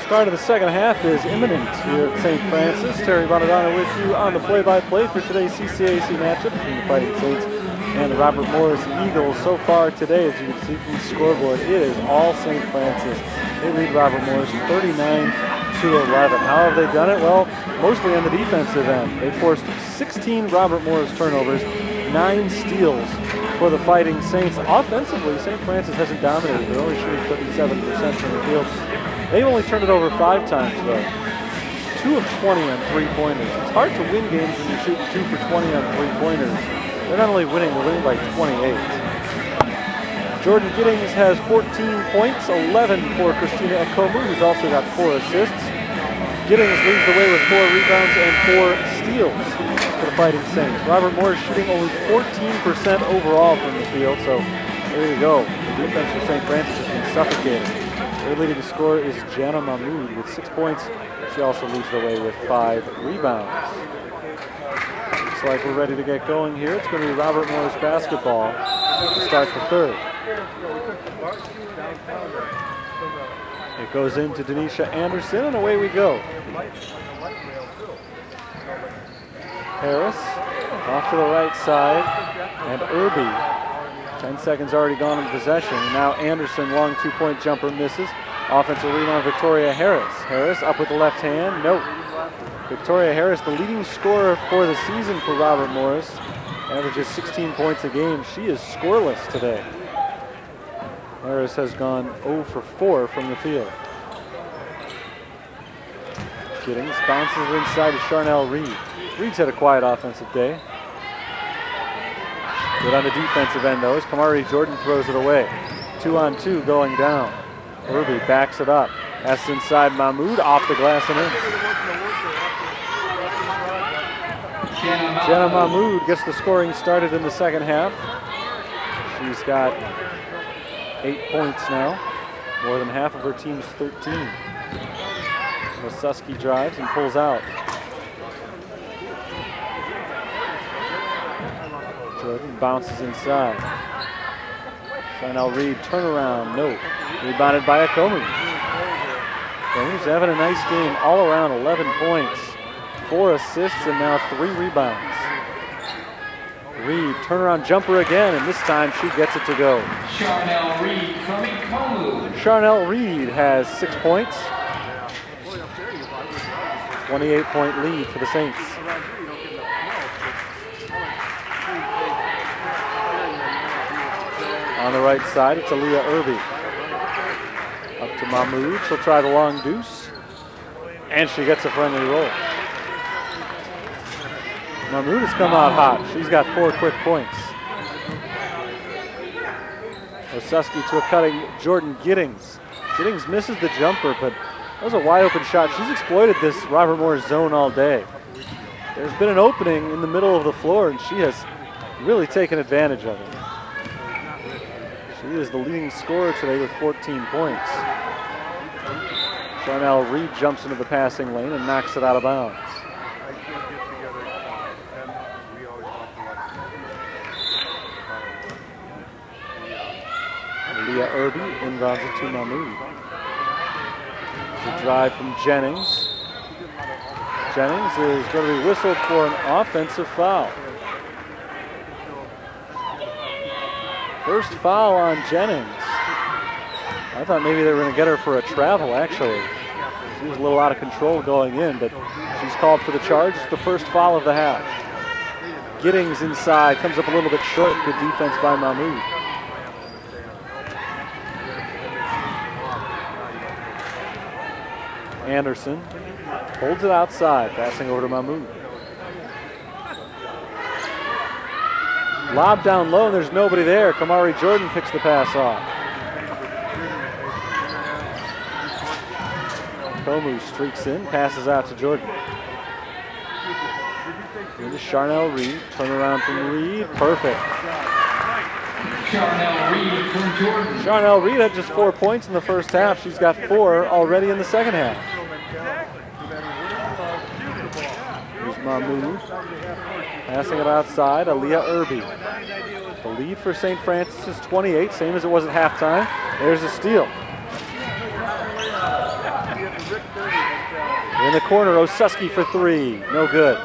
S1: Start of the second half is imminent here at St. Francis. Terry Bonadonna with you on the play-by-play for today's CCAC matchup between the Fighting Saints and the Robert Morris Eagles. So far today, as you can see from the scoreboard, it is all St. Francis. They lead Robert Morris 39-11. How have they done it? Well, mostly on the defensive end. They forced 16 Robert Morris turnovers, 9 steals for the Fighting Saints. Offensively, St. Francis hasn't dominated. They're only shooting 37% from the field. They've only turned it over 5 times, though. 2 of 20 on three-pointers. It's hard to win games when you shoot 2 for 20 on three-pointers. They're not only winning, they're winning by 28. Jordan Giddings has 14 points, 11 for Christina Ekomu, who's also got 4 assists. Giddings leads the way with 4 rebounds and 4 steals for the Fighting Saints. Robert Morris shooting only 14% overall from the field, so there you go. The defense for St. Francis has been suffocating. Their leading scorer is Jana Mahmood with 6 points. She also leads the way with 5 rebounds. Looks like we're ready to get going here. It's going to be Robert Morris basketball to start the third. It goes into Denisha Anderson, and away we go. Harris off to the right side, and Irby. 10 seconds already gone in possession. Now Anderson, long 2-point jumper misses. Offensive rebound, Victoria Harris. Harris up with the left hand. Nope. Victoria Harris, the leading scorer for the season for Robert Morris, averages 16 points a game. She is scoreless today. Harris has gone 0 for 4 from the field. Giddings bounces inside to Charnel Reed. Reed's had a quiet offensive day. Good on the defensive end, though, as Kamari Jordan throws it away. 2-on-2 going down. Irby backs it up. Passes inside Mahmood, off the glass and in. Jenna Mahmood gets the scoring started in the second half. She's got 8 points now, more than half of her team's 13. Wasuski drives and pulls out. Jordan bounces inside. Charnel Reed, turnaround, no. Rebounded by Ekomu. Ekomu's having a nice game all around, 11 points, 4 assists, and now 3 rebounds. Reed, turnaround jumper again, and this time she gets it to go.
S2: Charnel Reed from Ekomu.
S1: Charnel Reed has 6 points. 28-point lead for the Saints. On the right side, it's Aaliyah Irby. Up to Mahmood, she'll try the long deuce. And she gets a friendly roll. Mahmood has come out hot. She's got 4 quick points. Wasuski to a cutting Jordan Giddings. Giddings misses the jumper, but that was a wide open shot. She's exploited this Robert Morris zone all day. There's been an opening in the middle of the floor, and she has really taken advantage of it. She is the leading scorer today with 14 points. Charnel Reed jumps into the passing lane and knocks it out of bounds. Leah Irby inbounds it to Mahmood. The drive from Jennings. Jennings is going to be whistled for an offensive foul. First foul on Jennings. I thought maybe they were going to get her for a travel, actually. She was a little out of control going in, but she's called for the charge. It's the first foul of the half. Giddings inside, comes up a little bit short. Good defense by Mahmood. Anderson holds it outside, passing over to Mahmood. Lob down low, and there's nobody there. Kamari Jordan picks the pass off. Komu streaks in, passes out to Jordan. Into Charnel Reed, turn around from Reed, perfect.
S2: Charnel Reed from Jordan.
S1: Charnel Reed had just 4 points in the first half. She's got 4 already in the second half. Here's Mahmood, passing it outside, Aaliyah Irby. The lead for St. Francis is 28, same as it was at halftime. There's a steal. In the corner, Osuski for three. No good.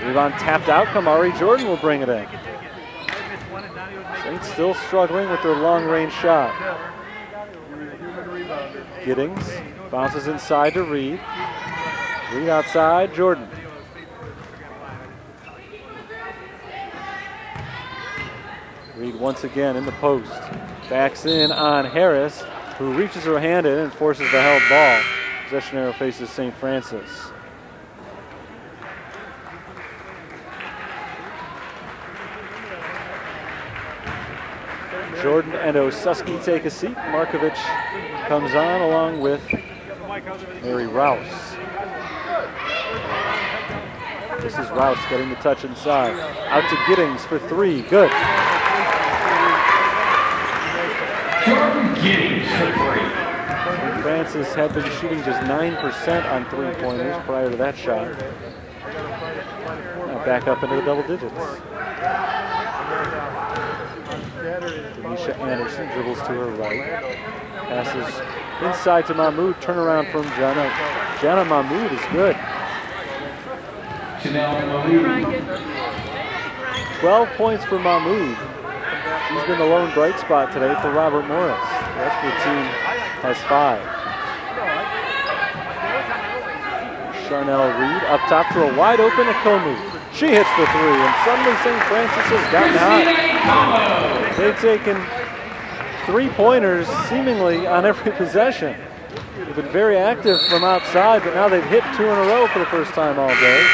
S1: Rebound tapped out. Kamari Jordan will bring it in. Saints still struggling with their long-range shot. Giddings bounces inside to Reed. Reed outside, Jordan. Reed once again in the post. Backs in on Harris, who reaches her hand in and forces the held ball. Possession arrow faces St. Francis. Jordan and Osuski take a seat. Markovic comes on along with Mary Rouse. This is Rouse getting the touch inside. Out to Giddings for three. Good.
S2: Jordan Giddings for three.
S1: Francis had been shooting just 9% on three-pointers prior to that shot. Now back up into the double digits. Denisha Anderson dribbles to her right. Passes inside to Mahmoud. Turnaround from Jana. Jana Mahmoud is good. 12 points for Mahmoud. She's been the lone bright spot today for Robert Morris. The rest of the team has 5. Charnel Reed up top to a wide open Akomu. She hits the three, and suddenly St. Francis has gotten hot. They've taken 3-pointers seemingly on every possession. They've been very active from outside, but now they've hit 2 in a row for the first time all day.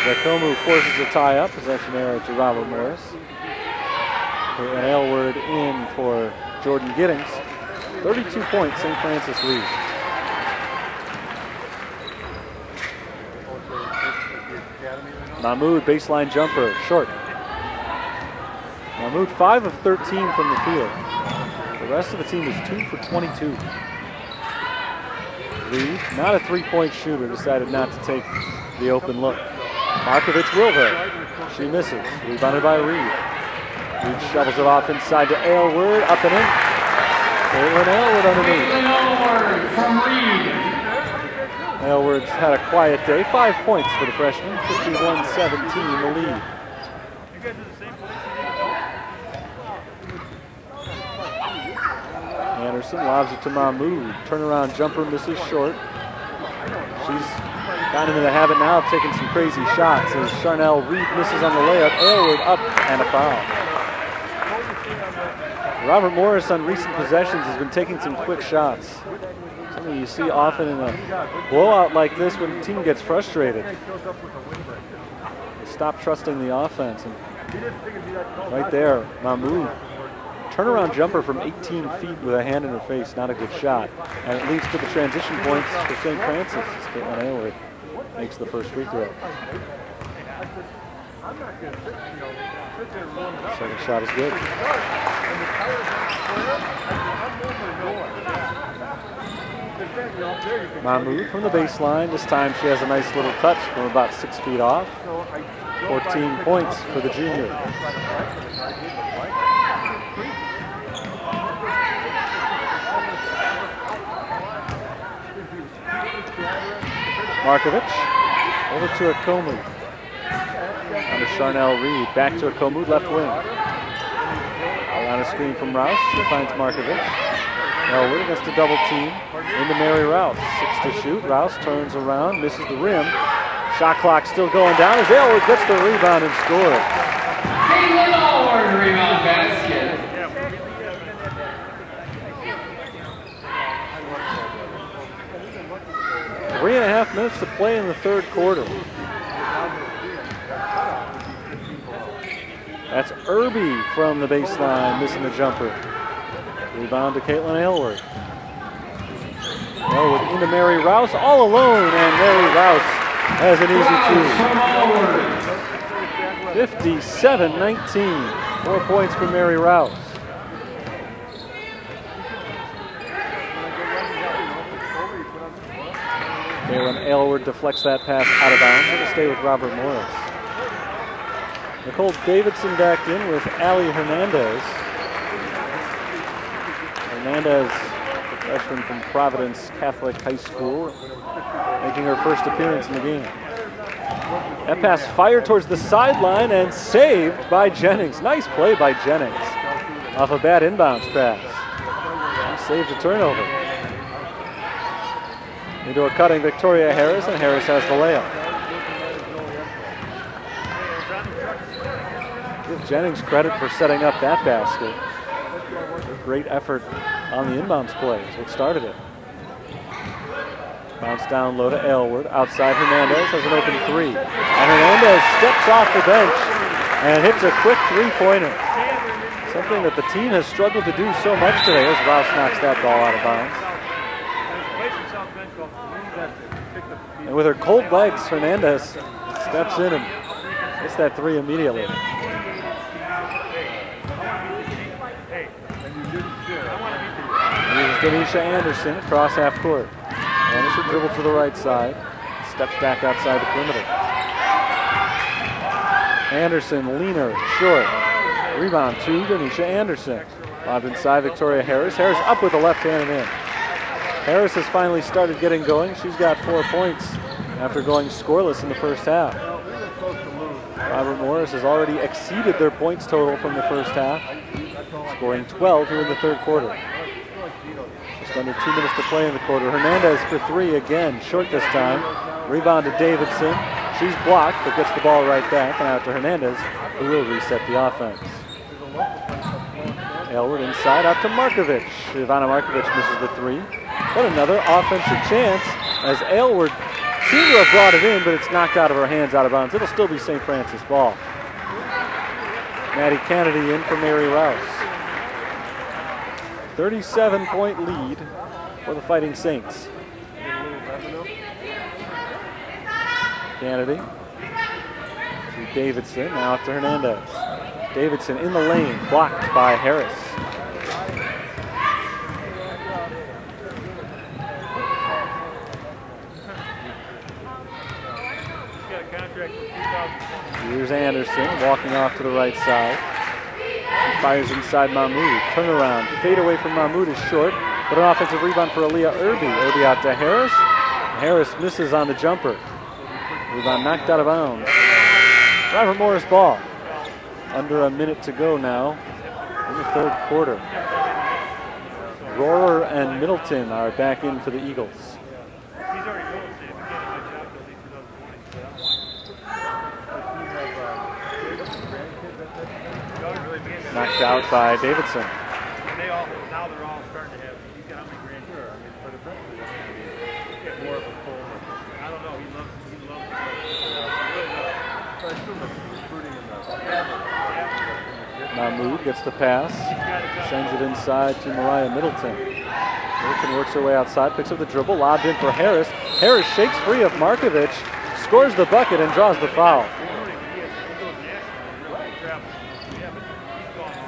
S1: Akomu forces a tie-up, possession arrow to Robert Morris. An Aylward in for Jordan Giddings. 32 points, St. Francis lead. Mahmoud, baseline jumper, short. Mahmoud 5 of 13 from the field. The rest of the team is 2 for 22. Reed, not a three-point shooter, decided not to take the open look. Markovic will though. She misses, rebounded by Reed. Reed shovels it off inside to Aylward, up and in. Caitlin Aylward underneath.
S2: Aylward from Reed.
S1: Aylward's had a quiet day. 5 points for the freshman. 51-17 the lead. Anderson lobs it to Mahmoud. Turnaround jumper misses short. She's gotten into the habit now of taking some crazy shots as Charnel Reed misses on the layup. Aylward up and a foul. Robert Morris on recent possessions has been taking some quick shots. Something you see often in a blowout like this when the team gets frustrated. They stop trusting the offense. And right there, Mahmoud. Turnaround jumper from 18 feet with a hand in her face, not a good shot. And it leads to the transition points for St. Francis as Caitlin Aylward makes the first free throw. Second shot is good. Mahmoud from the baseline. This time she has a nice little touch from about 6 feet off. 14 points for the junior. Markovic over to Akomu. On to Charnel Reed. Back to Akomu, left wing. On a screen from Rouse. She finds Markovic. Aylward against a double team. Into Mary Rouse. 6 to shoot. Rouse turns around, misses the rim. Shot clock still going down as Aylward gets the rebound and scores.
S2: Caitlin Aylward rebound basket.
S1: Three and a half minutes to play in the third quarter. That's Irby from the baseline, missing the jumper. Rebound to Caitlin Aylward. Aylward into Mary Rouse, all alone, and Mary Rouse has an easy two. 57-19, 4 points for Mary Rouse. Caitlin Aylward deflects that pass out of bounds. It'll stay with Robert Morris. Nicole Davidson back in with Allie Hernandez. Hernandez freshman from Providence Catholic High School, making her first appearance in the game. That pass fired towards the sideline and saved by Jennings. Nice play by Jennings off a bad inbounds pass. She saves a turnover. Into a cutting Victoria Harris, and Harris has the layup. Give Jennings credit for setting up that basket. Great effort on the inbounds play is what started it. Bounce down low to Aylward. Outside, Hernandez has an open three. And Hernandez steps off the bench and hits a quick three-pointer. Something that the team has struggled to do so much today as Rouse knocks that ball out of bounds. And with her cold legs, Hernandez steps in and hits that three immediately. Here's Denisha Anderson across half court. Anderson dribbles to the right side, steps back outside the perimeter. Anderson, leaner, short. Rebound to Denisha Anderson. Lobbed inside Victoria Harris. Harris up with the left hand and in. Harris has finally started getting going. She's got 4 points after going scoreless in the first half. Robert Morris has already exceeded their points total from the first half, scoring 12 here in the third quarter. Just under 2 minutes to play in the quarter. Hernandez for three again, short this time. Rebound to Davidson. She's blocked, but gets the ball right back, and out to Hernandez, who will reset the offense. Aylward inside, out to Markovic. Ivana Markovic misses the three. But another offensive chance as Aylward seemed to have brought it in, but it's knocked out of her hands, out of bounds. It'll still be St. Francis ball. Maddie Kennedy in for Mary Rouse. 37-point lead for the Fighting Saints. Kennedy to Davidson, now out to Hernandez. Davidson in the lane, blocked by Harris. Here's Anderson walking off to the right side. She fires inside Mahmoud. Turnaround, fade away from Mahmoud is short, but an offensive rebound for Aaliyah Irby. Irby out to Harris. Harris misses on the jumper. Rebound knocked out of bounds. Robert Morris ball. Under a minute to go now in the third quarter. Rohrer and Middleton are back in for the Eagles. Knocked out by Davidson.
S3: Now they're all starting to have economic grandeur. I mean, for the Brooklyn, get more of a pull. I don't know. He loves
S1: Mahmoud gets the pass, sends it inside to Mariah Middleton. Middleton works her way outside, picks up the dribble, lobbed in for Harris. Harris shakes free of Markovic, scores the bucket and draws the foul.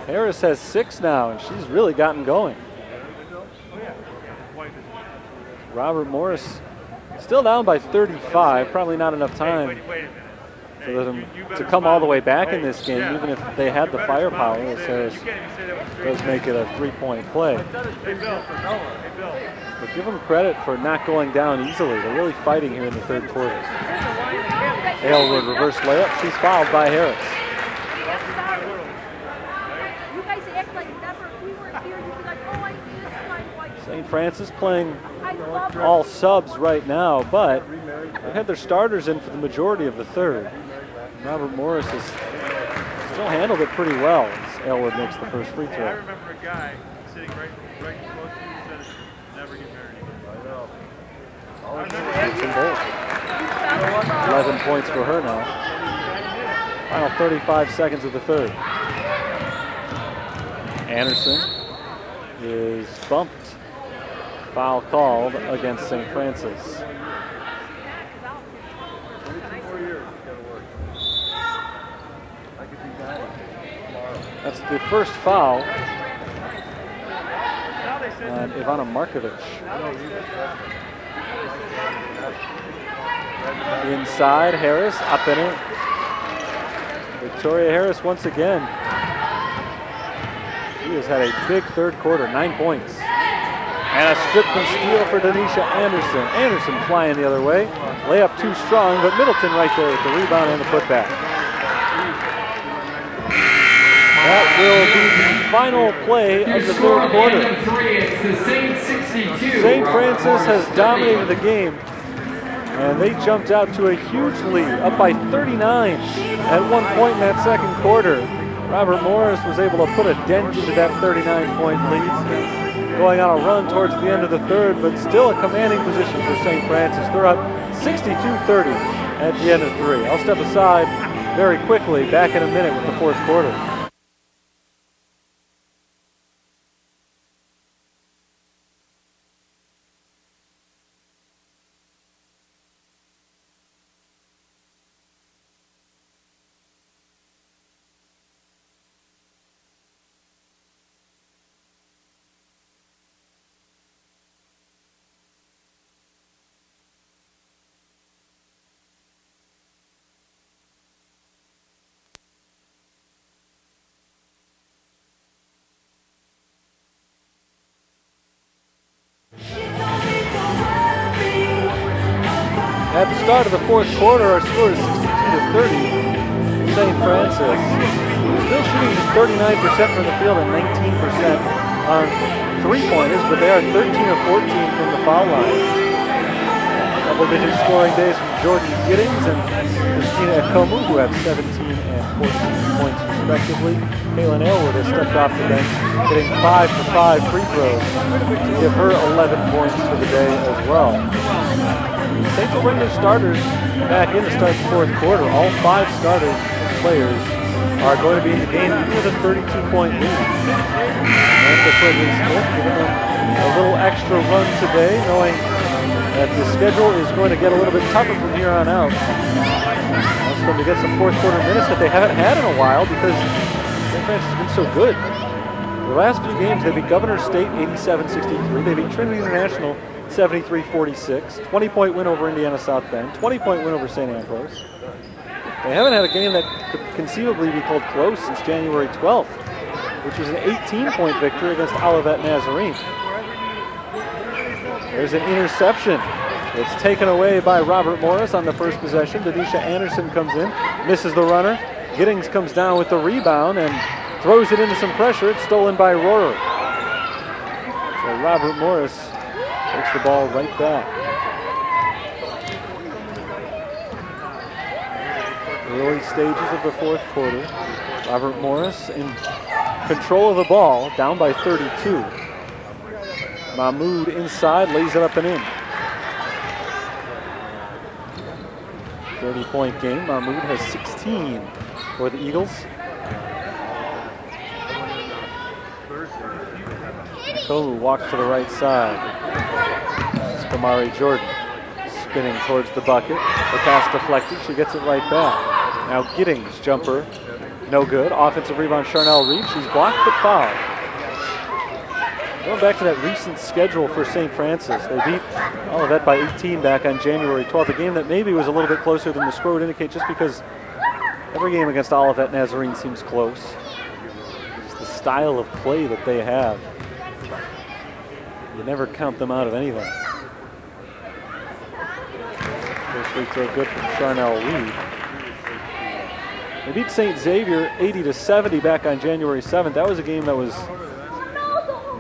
S1: Harris has 6 now, and she's really gotten going. Robert Morris still down by 35, probably not enough time for them to come all the way back in this game, even if they had the firepower, as Harris does make it a 3-point play. But give them credit for not going down easily. They're really fighting here in the third quarter. Aylward reverse layup. She's fouled by Harris. St. Francis playing all subs right now, but they've had their starters in for the majority of the third. Robert Morris has still handled it pretty well as Aylward makes the first free throw.
S3: I remember a guy sitting right close to me said, never get married again.
S1: 11 points for her now. Final 35 seconds of the third. Anderson is bumped. Foul called against St. Francis. That's the first foul on Ivana Markovic. Inside, Harris up in it. Victoria Harris once again. She has had a big third quarter, 9 points. And a strip and steal for Denisha Anderson. Anderson flying the other way. Layup too strong, but Middleton right there with the rebound and the putback. That will be the final play of the third quarter. St. Francis has dominated the game, and they jumped out to a huge lead, up by 39 at one point in that second quarter. Robert Morris was able to put a dent into that 39-point lead, going on a run towards the end of the third, but still a commanding position for St. Francis. They're up 62-30 at the end of three. I'll step aside very quickly, back in a minute with the fourth quarter. At the start of the fourth quarter, our score is 62-30. St. Francis still shooting just 39% from the field and 19% on three-pointers, but they are 13 of 14 from the foul line. Double-digit scoring days from Jordan Giddings and Christina Ekomu, who have 17 and 14 points respectively. Kaylin Aylward has stepped off the bench, hitting 5 for 5 free throws to give her 11 points for the day as well. Saints will bring their starters back in to start the fourth quarter. All 5 starting players are going to be in the game with a 32-point lead. And the Quigley Smith giving them a little extra run today, knowing that the schedule is going to get a little bit tougher from here on out. Wants them to get some fourth quarter minutes that they haven't had in a while because St. Francis has been so good. The last few games, they beat Governor State 87-63. They beat Trinity International 73-46, 20-point win over Indiana South Bend, 20-point win over St. Ambrose. They haven't had a game that could conceivably be called close since January 12th, which was an 18-point victory against Olivet Nazarene. There's an interception. It's taken away by Robert Morris on the first possession. Denisha Anderson comes in, misses the runner. Giddings comes down with the rebound and throws it into some pressure. It's stolen by Rohrer. So Robert Morris takes the ball right back. Early stages of the fourth quarter. Robert Morris in control of the ball, down by 32. Mahmoud inside, lays it up and in. 30-point game. Mahmoud has 16 for the Eagles. Kolu walks to the right side. It's Kamari Jordan spinning towards the bucket. The pass deflected. She gets it right back. Now Giddings, jumper, no good. Offensive rebound, Charnel Reed. She's blocked but fouled. Going back to that recent schedule for St. Francis, they beat Olivet by 18 back on January 12th, a game that maybe was a little bit closer than the score would indicate just because every game against Olivet Nazarene seems close. It's the style of play that they have. You never count them out of anything. First free throw good from Charnel Reed. They beat St. Xavier 80-70 back on January 7th. That was a game that was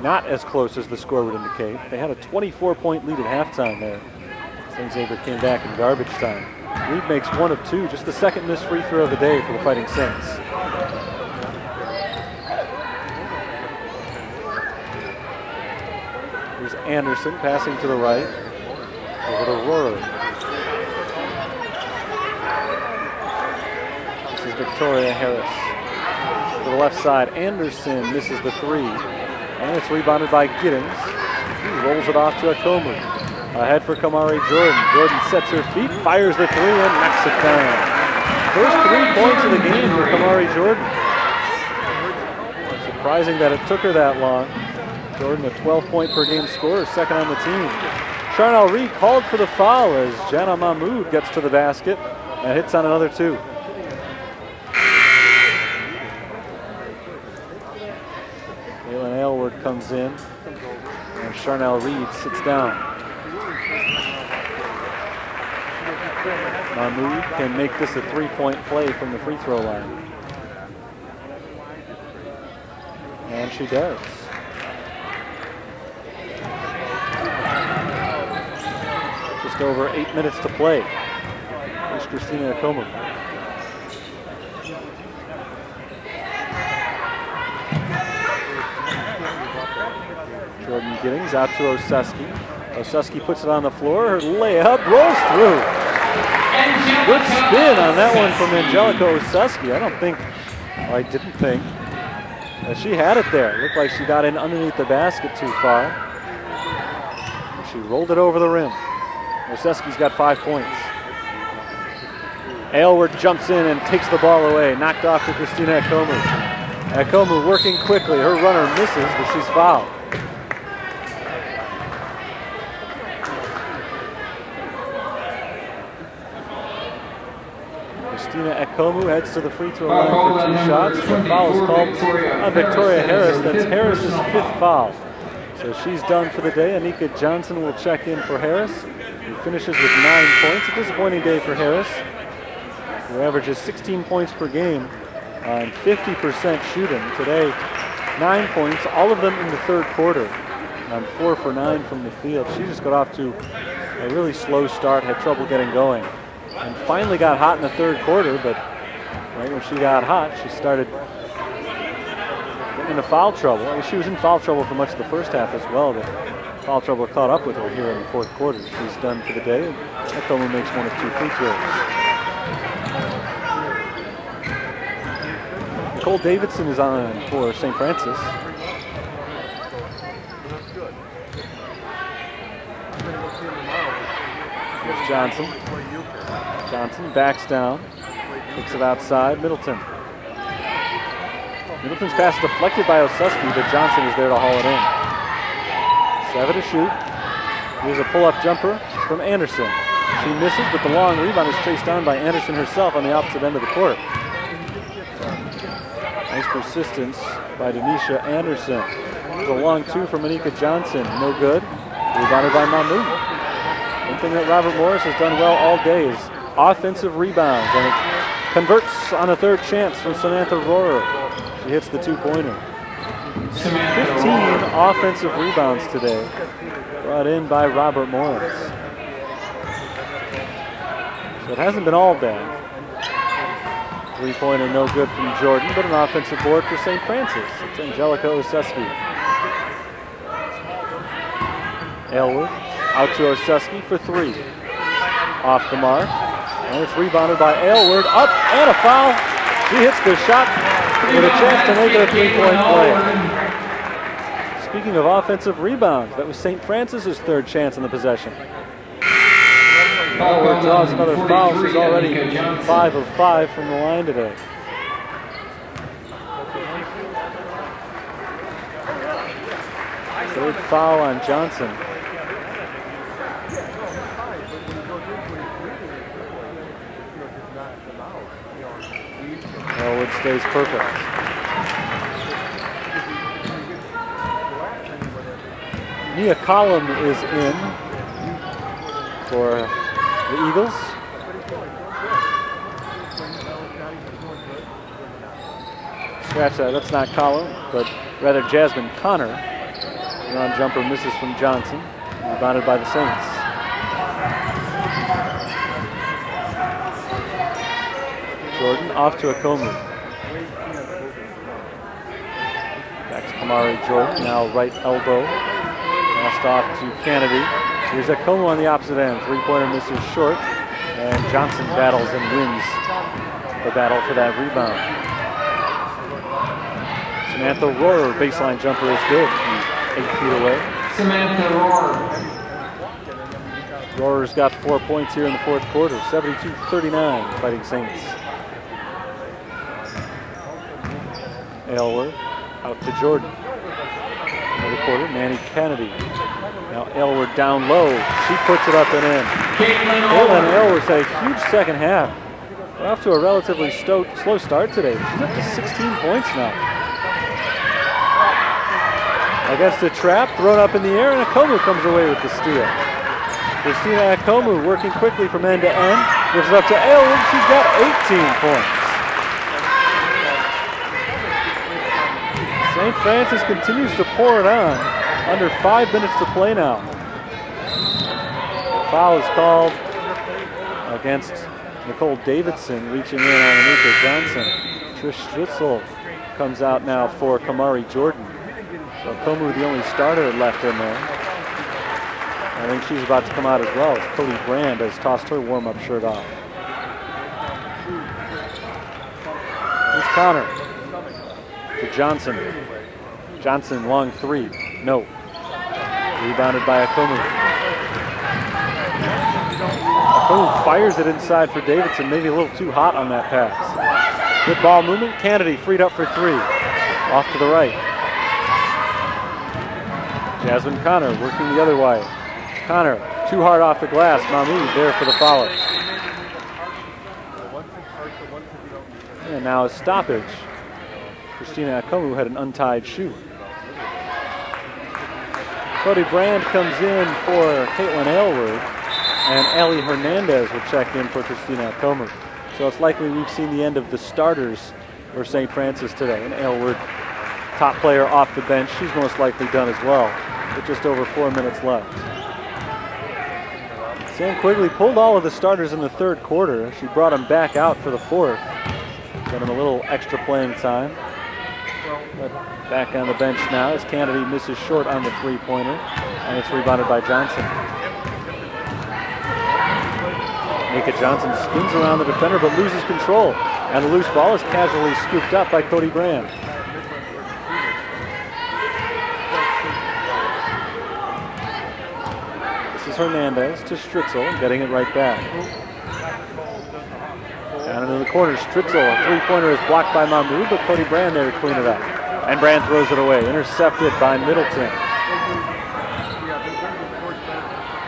S1: not as close as the score would indicate. They had a 24-point lead at halftime there. St. Xavier came back in garbage time. Reed makes 1 of 2, just the second missed free throw of the day for the Fighting Saints. Here's Anderson passing to the right. Over to Rohrer. This is Victoria Harris. To the left side, Anderson misses the 3. And it's rebounded by Giddings. He rolls it off to Ekomu. Ahead for Kamari Jordan. Jordan sets her feet, fires the 3, and knocks it down. First 3 points of the game for Kamari Jordan. Surprising that it took her that long. Jordan, a 12-point per game scorer, second on the team. Charnel Reed called for the foul as Jana Mahmoud gets to the basket and hits on another 2. Aylward comes in, and Charnel Reed sits down. Mahmoud can make this a 3-point play from the free throw line. And she does. Just over 8 minutes to play. Here's Christina Akomu. Jordan Giddings out to Oseski. Oseski puts it on the floor. Her layup rolls through. Good spin on that one from Angelica Oseski. I didn't think. She had it there. Looked like she got in underneath the basket too far. And she rolled it over the rim. Oseski's got 5 points. Aylward jumps in and takes the ball away. Knocked off to Christina Akomu. Akomu working quickly. Her runner misses, but she's fouled. Christina Akomu heads to the free throw line for 2 shots. The foul is called on Victoria Harris. That's Harris's 5th foul. So she's done for the day. Anika Johnson will check in for Harris, who finishes with 9 points. A disappointing day for Harris, who averages 16 points per game on 50% shooting. Today, 9 points, all of them in the third quarter, on 4 for 9 from the field. She just got off to a really slow start, had trouble getting going, and finally got hot in the third quarter, but right when she got hot, she started getting into foul trouble. I mean, she was in foul trouble for much of the first half as well, but foul trouble caught up with her here in the fourth quarter. She's done for the day, and Akomu makes 1 of 2 free throws. Nicole Davidson is on for St. Francis. Here's Johnson. Johnson backs down, kicks it outside. Middleton's pass deflected by Oseski, but Johnson is there to haul it in. 7 to shoot. Here's a pull-up jumper from Anderson. She misses, but the long rebound is chased down by Anderson herself on the opposite end of the court. Nice persistence by Denisha Anderson. There's a long 2 from Anika Johnson. No good. Rebounded by Mahmoud. One thing that Robert Morris has done well all day is offensive rebounds, and it converts on a third chance from Samantha Rohrer. She hits the 2-pointer. 15 offensive rebounds today, brought in by Robert Morris. So it hasn't been all bad. 3-pointer no good from Jordan, but an offensive board for St. Francis. It's Angelica Oseski. Aylward out to Oseski for 3. Off the mark. And it's rebounded by Aylward. Up and a foul. She hits the shot with a chance to make it a 3-point play. Speaking of offensive rebounds, that was St. Francis's 3rd chance in the possession. Aylward draws another foul. She's already 5 of 5 from the line today. Third foul on Johnson. Aylward stays perfect. Nia Collum is in for the Eagles. Scratch that, that's not Collum, but rather Jasmine Connor. The on jumper misses from Johnson, rebounded by the Saints. Jordan off to Akomu. Back to Kamari Jordan, now right elbow. Passed off to Kennedy. Here's Akomu on the opposite end. 3-pointer misses short, and Johnson battles and wins the battle for that rebound. Samantha Rohrer, baseline jumper is good. 8 feet away.
S2: Samantha Rohrer.
S1: Rohrer's got 4 points here in the fourth quarter. 72-39, Fighting Saints. Aylward out to Jordan. Another quarter, Manny Kennedy. Now Aylward down low. She puts it up and in. Caitlin Aylward's had a huge second half. We're off to a relatively slow start today. She's up to 16 points now. against a trap, thrown up in the air, and Akomu comes away with the steal. Christina Akomu working quickly from end to end, gives it up to Aylward. She's got 18 points. St. Francis continues to pour it on. Under 5 minutes to play now. Foul is called against Nicole Davidson, reaching in on Anika Johnson. Trish Stritzel comes out now for Kamari Jordan. So Akomu, the only starter left in there. I think she's about to come out as well. Cody Brand has tossed her warm-up shirt off. Here's Connor to Johnson. Johnson, long three. No. Rebounded by Akomu. Akomu fires it inside for Davidson. Maybe a little too hot on that pass. Good ball movement. Kennedy freed up for three. Off to the right. Jasmine Connor working the other way. Connor, too hard off the glass. Mahmoud there for the foul. And now a stoppage. Christina Akomu had an untied shoe. Cody Brand comes in for Caitlin Aylward, and Allie Hernandez will check in for Christina Akomu. So it's likely we've seen the end of the starters for St. Francis today. And Aylward, top player off the bench, she's most likely done as well, with just over 4 minutes left. Sam Quigley pulled all of the starters in the third quarter. She brought them back out for the fourth. Got them a little extra playing time. But back on the bench now as Kennedy misses short on the three-pointer, and it's rebounded by Johnson. Nika Johnson spins around the defender but loses control, and the loose ball is casually scooped up by Cody Brand. This is Hernandez to Stritzel, getting it right back. Down into the corner, Stritzel, a three-pointer is blocked by Mahmoud, but Cody Brand there to clean it up. And Brand throws it away, intercepted by Middleton.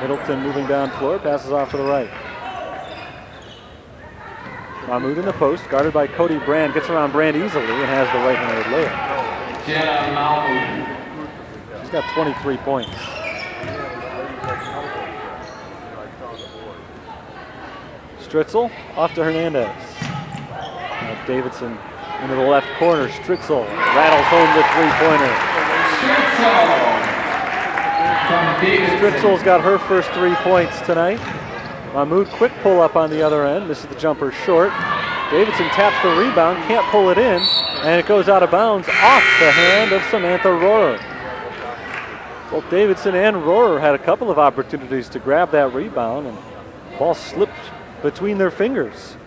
S1: Middleton moving down floor, passes off to the right. Mahmoud in the post, guarded by Cody Brand, gets around Brand easily and has the right-handed layup.
S2: Jenna Mahmoud.
S1: She's got 23 points. Stritzel off to Hernandez. Now Davidson into the left corner. Stritzel rattles home the three-pointer. Stritzel's got her first 3 points tonight. Mahmoud, quick pull up on the other end, misses the jumper short. Davidson taps the rebound, can't pull it in, and it goes out of bounds off the hand of Samantha Rohrer. Both Davidson and Rohrer had a couple of opportunities to grab that rebound, and the ball slipped between their fingers.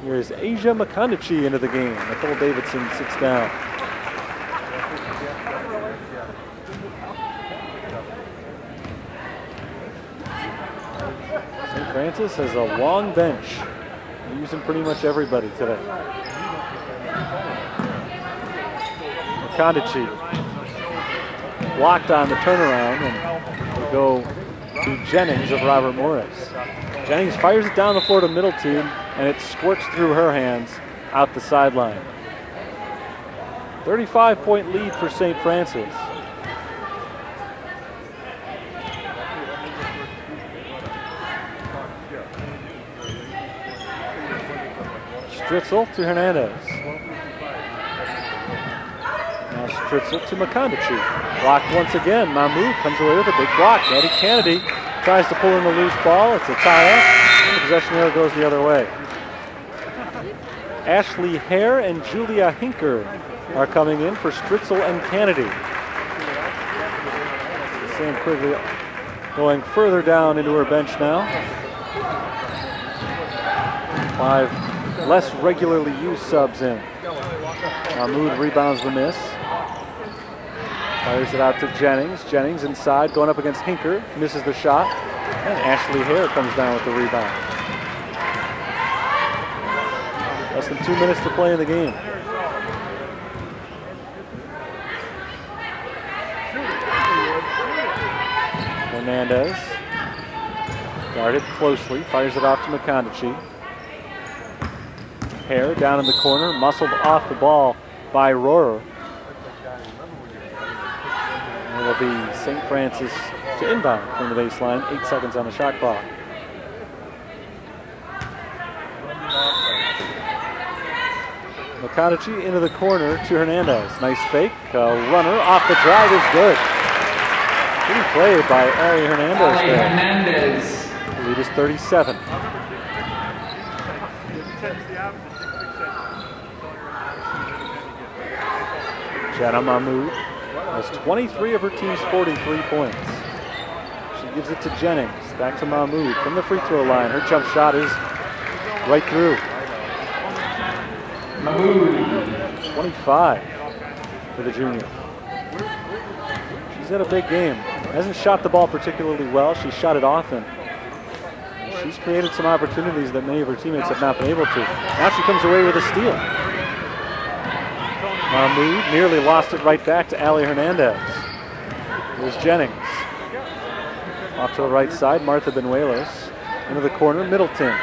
S1: Here's Asia Makandachi into the game. Nicole Davidson sits down. St. Francis has a long bench. They're using pretty much everybody today. Makandachi blocked on the turnaround, and will go to Jennings of Robert Morris. Jennings fires it down the floor to Middleton, and it squirts through her hands out the sideline. 35-point lead for St. Francis. Stritzel to Hernandez. Now Stritzel to Makandachi. Blocked once again. Mahmoud comes away with a big block. Maddie Kennedy tries to pull in the loose ball. It's a tie-up. And the possession arrow goes the other way. Ashley Hare and Julia Hinker are coming in for Stritzel and Kennedy. Sam Quigley going further down into her bench now. 5 less regularly used subs in. Mahmoud rebounds the miss. Fires it out to Jennings. Jennings inside, going up against Hinker. Misses the shot. And Ashley Hare comes down with the rebound. Less than 2 minutes to play in the game. Hernandez, guarded closely, fires it off to Makandachi. Hare down in the corner, muscled off the ball by Rohrer. be St. Francis to inbound from the baseline. 8 seconds on the shot clock. McConaughey into the corner to Hernandez. Nice fake. Runner off the drive is good. Good play by Ali Hernandez there.
S2: Hernandez.
S1: The lead is 37. Jenna Mahmood has 23 of her team's 43 points. She gives it to Jennings. Back to Mahmood from the free throw line. Her jump shot is right through.
S2: Mahmood.
S1: 25 for the junior. She's had a big game. Hasn't shot the ball particularly well. She's shot it often. She's created some opportunities that many of her teammates have not been able to. Now she comes away with a steal. Mahmood nearly lost it right back to Ali Hernandez. Here's Jennings. Off to the right side, Martha Benuelos. Into the corner, Middleton.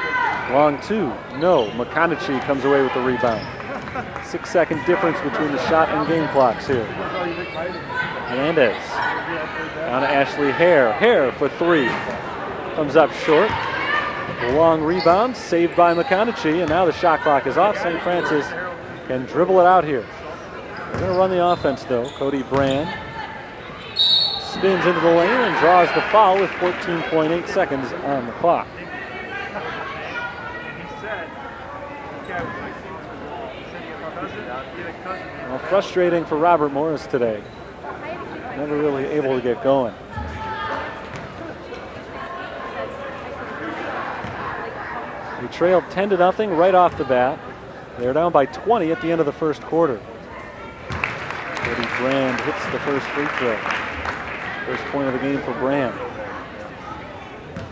S1: Long two, no. McConaughey comes away with the rebound. 6-second difference between the shot and game clocks here. Hernandez. Down to Ashley Hare. Hare for three. Comes up short. Long rebound, saved by McConaughey, and now the shot clock is off. St. Francis can dribble it out here. They're going to run the offense, though. Cody Brand spins into the lane and draws the foul with 14.8 seconds on the clock. Well, frustrating for Robert Morris today. Never really able to get going. We trailed 10-0 right off the bat. They're down by 20 at the end of the first quarter. Cody Brand hits the first free throw. First point of the game for Brand.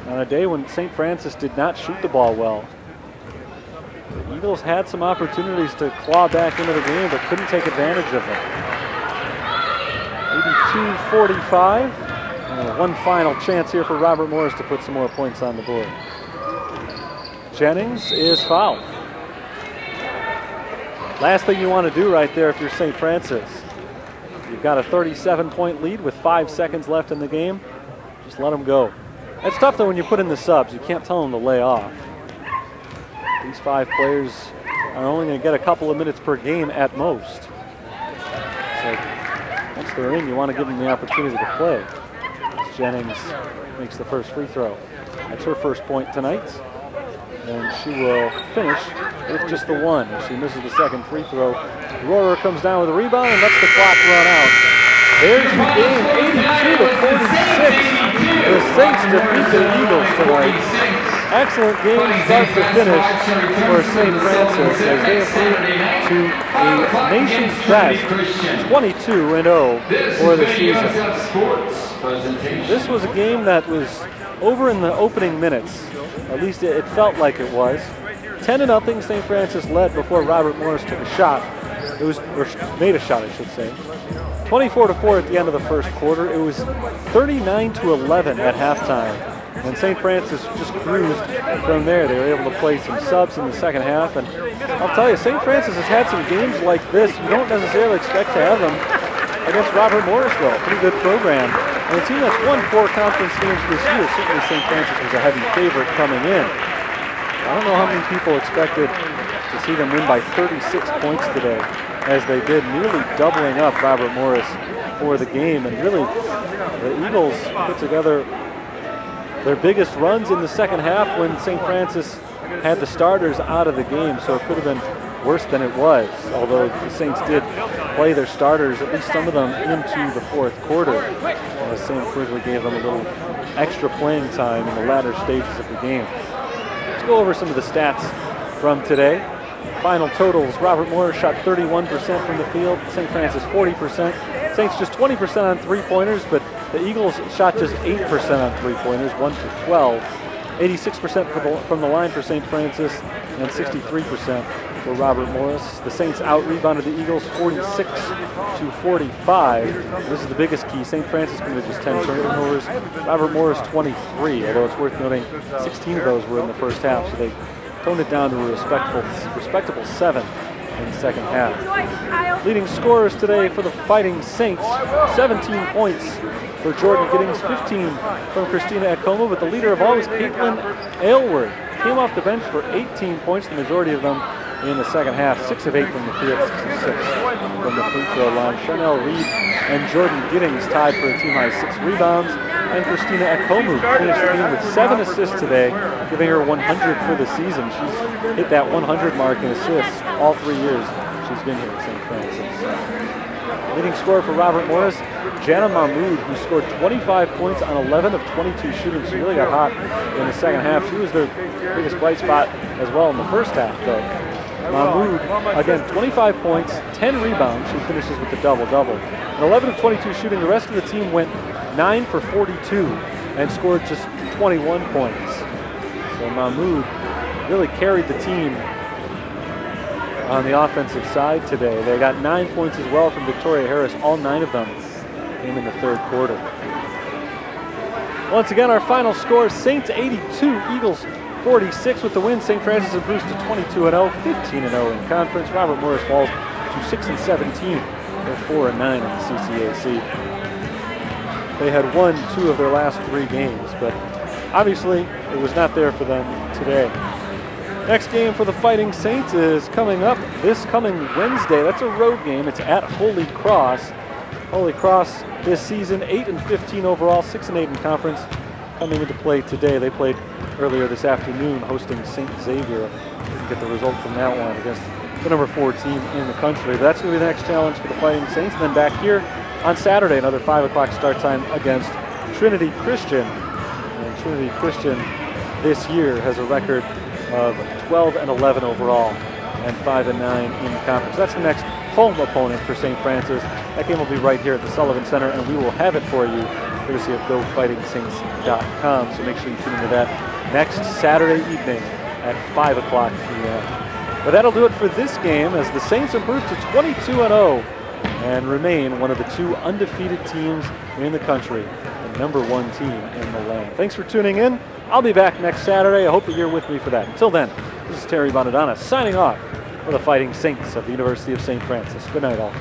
S1: On a day when St. Francis did not shoot the ball well, the Eagles had some opportunities to claw back into the game, but couldn't take advantage of them. 82-45. One final chance here for Robert Morris to put some more points on the board. Jennings is fouled. Last thing you want to do right there if you're St. Francis. You've got a 37-point lead with 5 seconds left in the game. Just let them go. It's tough though when you put in the subs. You can't tell them to lay off. These 5 players are only going to get a couple of minutes per game at most. So once they're in, you want to give them the opportunity to play. Jennings makes the first free throw. That's her first point tonight. And she will finish with just the one. She misses the second free throw. Rohrer comes down with a rebound and lets the clock run out. There's the game, 82-46. The Saints defeat the Eagles tonight. Excellent game start to finish for St. Francis as they improve to a nation's best 22-0 for the season. This was a game that was over in the opening minutes. At least it felt like it was. 10-0 St. Francis led before Robert Morris took a shot. It was, or made a shot, I should say. 24-4 at the end of the first quarter. It was 39-11 at halftime. And St. Francis just cruised from there. They were able to play some subs in the second half. And I'll tell you, St. Francis has had some games like this. You don't necessarily expect to have them against Robert Morris, though. Pretty good program. And a team that's won 4 conference games this year. Certainly St. Francis was a heavy favorite coming in. I don't know how many people expected to see them win by 36 points today, as they did, nearly doubling up Robert Morris for the game. And really, the Eagles put together their biggest runs in the second half when St. Francis had the starters out of the game, so it could have been worse than it was, although the Saints did play their starters, at least some of them, into the fourth quarter. St. Quigley gave them a little extra playing time in the latter stages of the game. Let's go over some of the stats from today. Final totals: Robert Morris shot 31% from the field, St. Francis 40%. Saints just 20% on three-pointers, but the Eagles shot just 8% on three-pointers, 1 for 12. 86% from the line for St. Francis and 63% for Robert Morris. The Saints out-rebounded the Eagles 46-45. This is the biggest key. St. Francis committed just 10 turnovers. Robert Morris 23, although it's worth noting 16 of those were in the first half, so they toned it down to a respectable 7 in the second half. Leading scorers today for the Fighting Saints, 17 points for Jordan Giddings, 15 from Christina Ekoma, but the leader of all was Caitlin Aylward. Came off the bench for 18 points, the majority of them in the second half, 6 of 8 from the field, 6 of 6 from the free throw line. Chanel Reed and Jordan Giddings tied for a team-high 6 rebounds, and Christina Ekoma finished the game with 7 assists today, giving her 100 for the season. She's hit that 100 mark in assists all 3 years she's been here at St. Francis. Leading scorer for Robert Morris, Jana Mahmood, who scored 25 points on 11 of 22 shooting. She really got hot in the second half. She was their biggest bright spot as well in the first half, though. Mahmood, again, 25 points, 10 rebounds. She finishes with the double-double. And 11 of 22 shooting. The rest of the team went 9 for 42 and scored just 21 points. So Mahmood really carried the team on the offensive side today. They got 9 points as well from Victoria Harris. All 9 of them came in the third quarter. Once again, our final score, Saints 82, Eagles 46 with the win. St. Francis improves to 22-0, 15-0 in conference. Robert Morris falls to 6-17. They're 4-9 in the CCAC. They had won 2 of their last 3 games, but obviously it was not there for them today. Next game for the Fighting Saints is coming up this coming Wednesday. That's a road game. It's at Holy Cross. Holy Cross this season, 8-15 overall, 6-8 in conference, coming into play today. They played earlier this afternoon hosting St. Xavier. Didn't get the result from that one against the number 4 team in the country. But that's going to be the next challenge for the Fighting Saints. And then back here on Saturday, another 5 o'clock start time against Trinity Christian. And Trinity Christian this year has a record of 12-11 overall and 5-9 in conference. That's the next home opponent for St. Francis. That game will be right here at the Sullivan Center, and we will have it for you courtesy of GoFightingSaints.com. So make sure you tune into that next Saturday evening at 5 o'clock p.m. But that'll do it for this game as the Saints improve to 22-0 and remain one of the 2 undefeated teams in the country, the number 1 team in the land. Thanks for tuning in. I'll be back next Saturday. I hope that you're with me for that. Until then, this is Terry Bonadonna signing off for the Fighting Saints of the University of St. Francis. Good night, all.